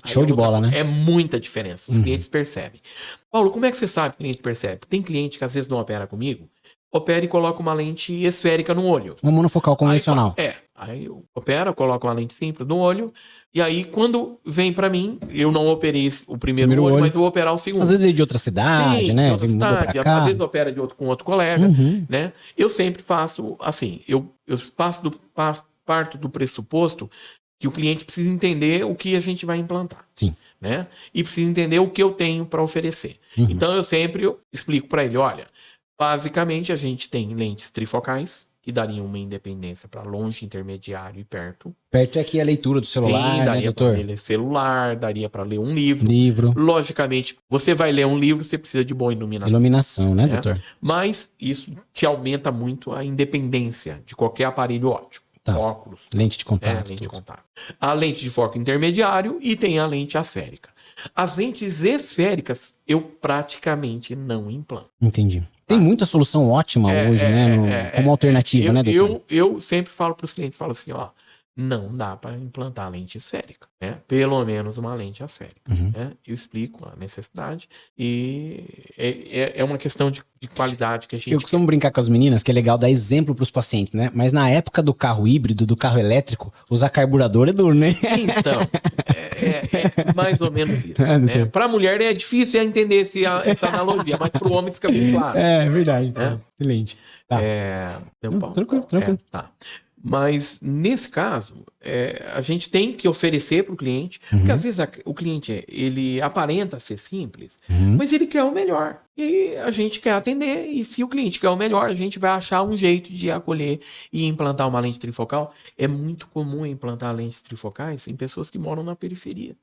[SPEAKER 1] Show de bola, né?
[SPEAKER 3] É muita diferença, os clientes percebem. Paulo, como é que você sabe que o cliente percebe? Tem cliente que às vezes não opera comigo, opera e coloca uma lente esférica no olho.
[SPEAKER 1] Uma monofocal convencional.
[SPEAKER 3] Aí opera, coloca uma lente simples no olho, e aí quando vem pra mim, eu não operei o primeiro olho, mas vou operar o segundo.
[SPEAKER 1] Às vezes veio de outra cidade, né?
[SPEAKER 3] De outra cidade, às vezes opera com outro colega, né? Eu sempre faço assim, eu parto do pressuposto que o cliente precisa entender o que a gente vai implantar.
[SPEAKER 1] Sim.
[SPEAKER 3] Né? E precisa entender o que eu tenho para oferecer. Então eu sempre explico para ele, olha, basicamente a gente tem lentes trifocais, que daria uma independência para longe, intermediário e perto.
[SPEAKER 1] Perto é aqui a leitura do celular,
[SPEAKER 3] Sim,
[SPEAKER 1] né,
[SPEAKER 3] daria para
[SPEAKER 1] doutor?
[SPEAKER 3] ler celular, daria para ler um livro.
[SPEAKER 1] Livro,
[SPEAKER 3] Logicamente, você vai ler um livro, você precisa de boa iluminação.
[SPEAKER 1] iluminação, né, doutor?
[SPEAKER 3] Mas isso te aumenta muito a independência de qualquer aparelho óptico.
[SPEAKER 1] Tá.
[SPEAKER 3] Óculos.
[SPEAKER 1] Lente de contato.
[SPEAKER 3] Lente de
[SPEAKER 1] tudo.
[SPEAKER 3] contato. A lente de foco intermediário e tem a lente asférica. As lentes esféricas eu praticamente não implanto.
[SPEAKER 1] Entendi. Tem muita solução ótima hoje, né? Como alternativa, né, doutor?
[SPEAKER 3] Eu sempre falo para os clientes, falo assim, ó, não dá para implantar lente esférica, né? Pelo menos uma lente esférica. Né? Eu explico a necessidade e é uma questão de qualidade que a gente
[SPEAKER 1] Eu costumo brincar com as meninas que é legal dar exemplo para os pacientes, né? Mas na época do carro híbrido, do carro elétrico, usar carburador é duro, né?
[SPEAKER 3] Então, é mais ou menos isso. Né? Para a mulher é difícil entender essa analogia, mas para o homem fica bem claro.
[SPEAKER 1] É verdade. Tá. Excelente. Tá.
[SPEAKER 3] Tranquilo. Tá. Mas, nesse caso, a gente tem que oferecer para o cliente, porque às vezes o cliente ele aparenta ser simples, mas ele quer o melhor. E a gente quer atender, e se o cliente quer o melhor, a gente vai achar um jeito de acolher e implantar uma lente trifocal. É muito comum implantar lentes trifocais em pessoas que moram na periferia.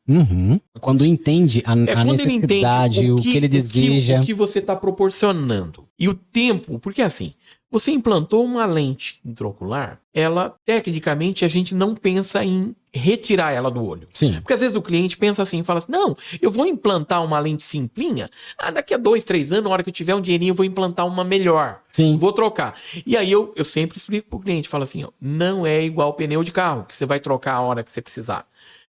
[SPEAKER 1] Quando entende a necessidade, o que ele deseja.
[SPEAKER 3] O que você está proporcionando. E o tempo, porque assim, você implantou uma lente intraocular, ela, tecnicamente, a gente não pensa em retirar ela do olho.
[SPEAKER 1] Sim.
[SPEAKER 3] Porque às vezes o cliente pensa assim, fala assim, não, eu vou implantar uma lente simplinha, daqui a 2, 3 anos, na hora que eu tiver um dinheirinho, eu vou implantar uma melhor.
[SPEAKER 1] Sim.
[SPEAKER 3] Vou trocar. E aí eu sempre explico pro cliente, falo assim, ó, não é igual pneu de carro, que você vai trocar a hora que você precisar.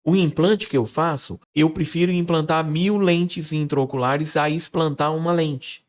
[SPEAKER 3] O implante que eu faço, eu prefiro implantar 1000 lentes intraoculares a explantar uma lente.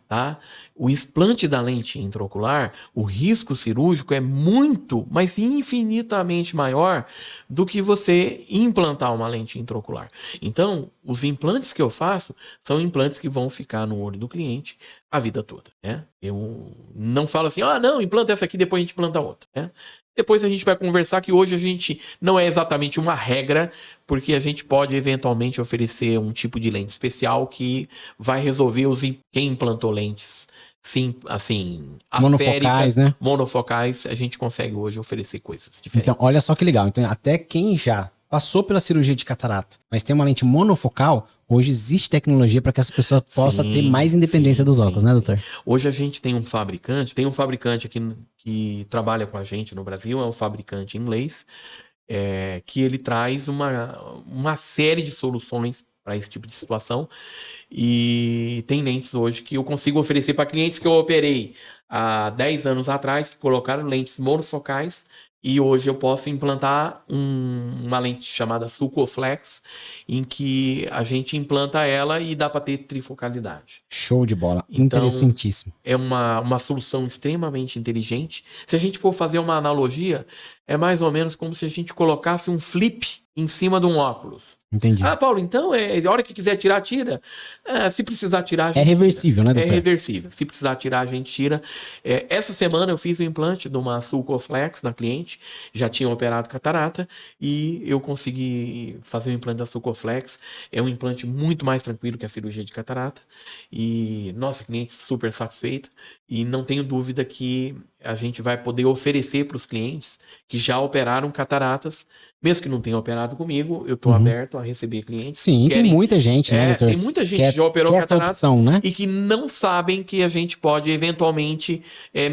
[SPEAKER 3] Tá? O explante da lente intraocular, o risco cirúrgico é muito, mas infinitamente maior do que você implantar uma lente intraocular. Então, os implantes que eu faço são implantes que vão ficar no olho do cliente a vida toda. Né? Eu não falo assim, não, implanta essa aqui, depois a gente implanta outra. Né? Depois a gente vai conversar que hoje a gente não é exatamente uma regra, porque a gente pode eventualmente oferecer um tipo de lente especial que vai resolver quem implantou lentes. Sim, assim,
[SPEAKER 1] monofocais, né?
[SPEAKER 3] Monofocais, a gente consegue hoje oferecer coisas diferentes.
[SPEAKER 1] Então, olha só que legal. Então, até quem já passou pela cirurgia de catarata, mas tem uma lente monofocal, hoje existe tecnologia para que essa pessoa possa ter mais independência dos óculos, né, doutor?
[SPEAKER 3] Hoje a gente tem um fabricante aqui que trabalha com a gente no Brasil, é um fabricante inglês, que ele traz uma série de soluções para esse tipo de situação. E tem lentes hoje que eu consigo oferecer para clientes que eu operei há 10 anos atrás, que colocaram lentes monofocais, e hoje eu posso implantar uma lente chamada Sulcoflex, em que a gente implanta ela e dá para ter trifocalidade.
[SPEAKER 1] Show de bola.
[SPEAKER 3] Então,
[SPEAKER 1] interessantíssimo.
[SPEAKER 3] É uma solução extremamente inteligente. Se a gente for fazer uma analogia, é mais ou menos como se a gente colocasse um flip em cima de um óculos.
[SPEAKER 1] Entendi.
[SPEAKER 3] Paulo, então, a hora que quiser tirar, tira. Se precisar tirar, a gente
[SPEAKER 1] é reversível,
[SPEAKER 3] tira.
[SPEAKER 1] Né, doutor?
[SPEAKER 3] É reversível. Se precisar tirar, a gente tira. Essa semana eu fiz o implante de uma Sulcoflex na cliente, já tinha operado catarata, e eu consegui fazer o implante da Sulcoflex. É um implante muito mais tranquilo que a cirurgia de catarata. E, nossa, cliente super satisfeita. E não tenho dúvida que a gente vai poder oferecer para os clientes que já operaram cataratas, mesmo que não tenham operado comigo, eu estou aberto a receber clientes.
[SPEAKER 1] Sim, tem muita gente, né, doutor?
[SPEAKER 3] Tem muita gente que já operou cataratas,
[SPEAKER 1] né?
[SPEAKER 3] e que não sabem que a gente pode eventualmente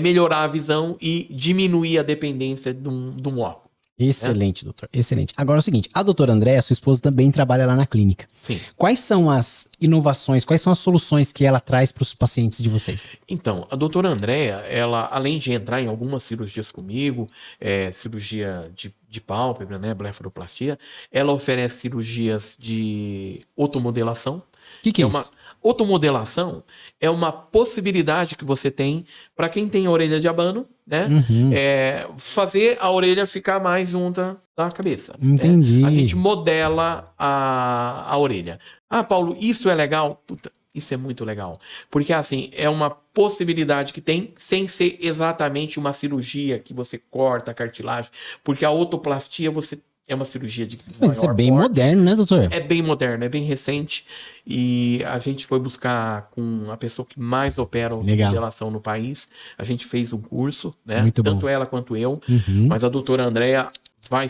[SPEAKER 3] melhorar a visão e diminuir a dependência de um óculos.
[SPEAKER 1] Excelente, doutor. Excelente. Agora é o seguinte, a doutora Andréa, sua esposa, também trabalha lá na clínica.
[SPEAKER 3] Sim.
[SPEAKER 1] Quais são as inovações, quais são as soluções que ela traz para os pacientes de vocês?
[SPEAKER 3] Então, a doutora Andréa, ela, além de entrar em algumas cirurgias comigo, cirurgia de pálpebra, né, blefaroplastia, ela oferece cirurgias de otomodelação.
[SPEAKER 1] O que é isso?
[SPEAKER 3] Otomodelação é uma possibilidade que você tem para quem tem a orelha de abano, né? Fazer a orelha ficar mais junta da cabeça.
[SPEAKER 1] Entendi.
[SPEAKER 3] Né? A gente modela a orelha. Paulo, isso é legal? Puta, isso é muito legal. Porque, assim, é uma possibilidade que tem sem ser exatamente uma cirurgia que você corta a cartilagem. Porque a otoplastia, é uma cirurgia de
[SPEAKER 1] Mas isso é
[SPEAKER 3] maior
[SPEAKER 1] bem
[SPEAKER 3] porte.
[SPEAKER 1] moderno, né, doutor?
[SPEAKER 3] É bem moderno, é bem recente. E a gente foi buscar com a pessoa que mais opera
[SPEAKER 1] Legal.
[SPEAKER 3] modelação no país. A gente fez um curso, né?
[SPEAKER 1] Muito bom.
[SPEAKER 3] Tanto ela quanto eu.
[SPEAKER 1] Uhum.
[SPEAKER 3] Mas a doutora Andréa vai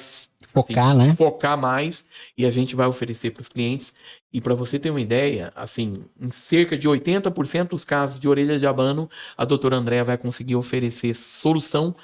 [SPEAKER 1] Focar, né?
[SPEAKER 3] focar mais e a gente vai oferecer para os clientes. E para você ter uma ideia, assim, em cerca de 80% dos casos de orelha de abano, a doutora Andréa vai conseguir oferecer solução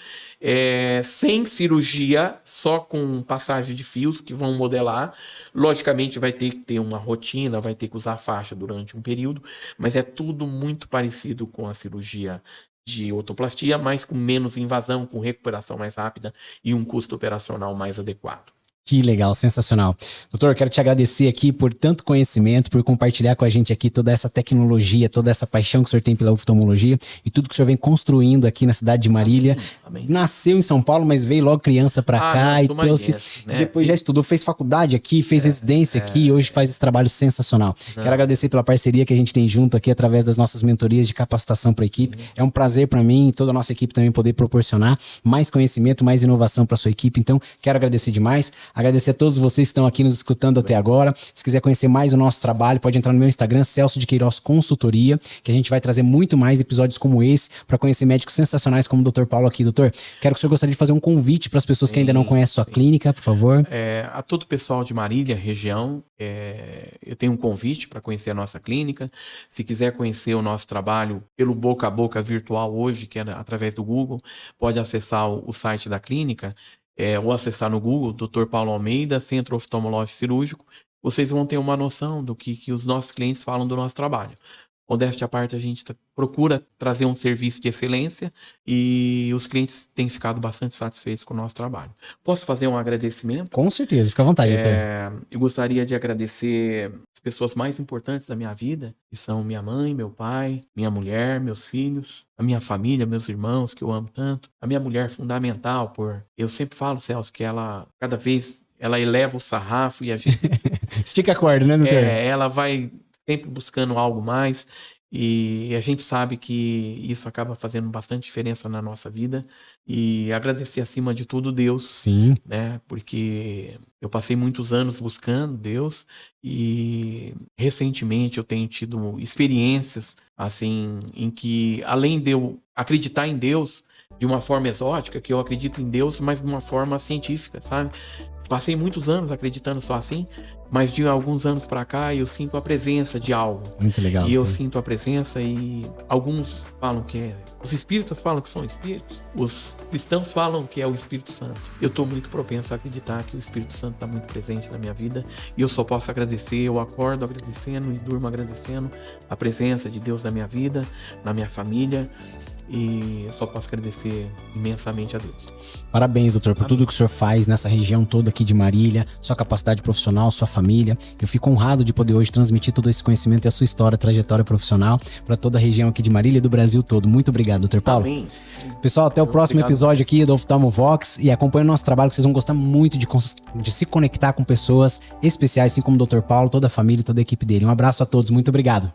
[SPEAKER 3] sem cirurgia, só com passagem de fios que vão modelar. Logicamente vai ter que ter uma rotina, vai ter que usar faixa durante um período, mas é tudo muito parecido com a cirurgia de otoplastia, mas com menos invasão, com recuperação mais rápida e um custo operacional mais adequado.
[SPEAKER 1] Que legal, sensacional. Doutor, quero te agradecer aqui por tanto conhecimento, por compartilhar com a gente aqui toda essa tecnologia, toda essa paixão que o senhor tem pela oftalmologia e tudo que o senhor vem construindo aqui na cidade de Marília.
[SPEAKER 3] Amém.
[SPEAKER 1] Nasceu em São Paulo, mas veio logo criança pra cá e trouxe,
[SPEAKER 3] né?
[SPEAKER 1] depois já estudou, fez faculdade aqui, fez residência aqui e hoje faz esse trabalho sensacional. Quero agradecer pela parceria que a gente tem junto aqui através das nossas mentorias de capacitação para a equipe. É um prazer para mim e toda a nossa equipe também poder proporcionar mais conhecimento, mais inovação para sua equipe. Então, quero agradecer demais. Agradecer a todos vocês que estão aqui nos escutando até agora. Se quiser conhecer mais o nosso trabalho, pode entrar no meu Instagram, Celso de Queiroz Consultoria, que a gente vai trazer muito mais episódios como esse para conhecer médicos sensacionais como o Dr. Paulo aqui. Doutor, quero que o senhor gostaria de fazer um convite para as pessoas que ainda não conhecem sua clínica, por favor.
[SPEAKER 3] A todo o pessoal de Marília, região, eu tenho um convite para conhecer a nossa clínica. Se quiser conhecer o nosso trabalho pelo boca a boca virtual hoje, que é através do Google, pode acessar o site da clínica, ou acessar no Google, Dr. Paulo Almeida, Centro Oftalmológico Cirúrgico. Vocês vão ter uma noção do que os nossos clientes falam do nosso trabalho. Modéstia à parte, a gente procura trazer um serviço de excelência e os clientes têm ficado bastante satisfeitos com o nosso trabalho. Posso fazer um agradecimento?
[SPEAKER 1] Com certeza, fica à vontade, doutor.
[SPEAKER 3] Eu gostaria de agradecer as pessoas mais importantes da minha vida, que são minha mãe, meu pai, minha mulher, meus filhos, a minha família, meus irmãos, que eu amo tanto. A minha mulher fundamental, eu sempre falo, Celso, que ela, cada vez, ela eleva o sarrafo e a gente...
[SPEAKER 1] Estica a corda, né, doutor?
[SPEAKER 3] Ela vai sempre buscando algo mais e a gente sabe que isso acaba fazendo bastante diferença na nossa vida e agradecer acima de tudo Deus,
[SPEAKER 1] Sim.
[SPEAKER 3] né? Porque eu passei muitos anos buscando Deus e recentemente eu tenho tido experiências assim em que além de eu acreditar em Deus de uma forma exótica, que eu acredito em Deus, mas de uma forma científica, sabe? Passei muitos anos acreditando só assim, mas de alguns anos pra cá eu sinto a presença de algo.
[SPEAKER 1] Muito legal.
[SPEAKER 3] E eu sinto a presença e alguns falam que os espíritas falam que são espíritos, os cristãos falam que é o Espírito Santo. Eu tô muito propenso a acreditar que o Espírito Santo está muito presente na minha vida e eu só posso agradecer, eu acordo agradecendo e durmo agradecendo a presença de Deus na minha vida, na minha família. E eu só posso agradecer imensamente a Deus.
[SPEAKER 1] Parabéns, doutor, por tudo que o senhor faz nessa região toda aqui de Marília, sua capacidade profissional, sua família. Eu fico honrado de poder hoje transmitir todo esse conhecimento e a sua história, trajetória profissional para toda a região aqui de Marília e do Brasil todo. Muito obrigado, doutor Paulo.
[SPEAKER 3] Amém.
[SPEAKER 1] Pessoal, até o próximo episódio aqui do Oftalmovox e acompanhe o nosso trabalho que vocês vão gostar muito de se conectar com pessoas especiais, assim como o doutor Paulo, toda a família e toda a equipe dele. Um abraço a todos, muito obrigado.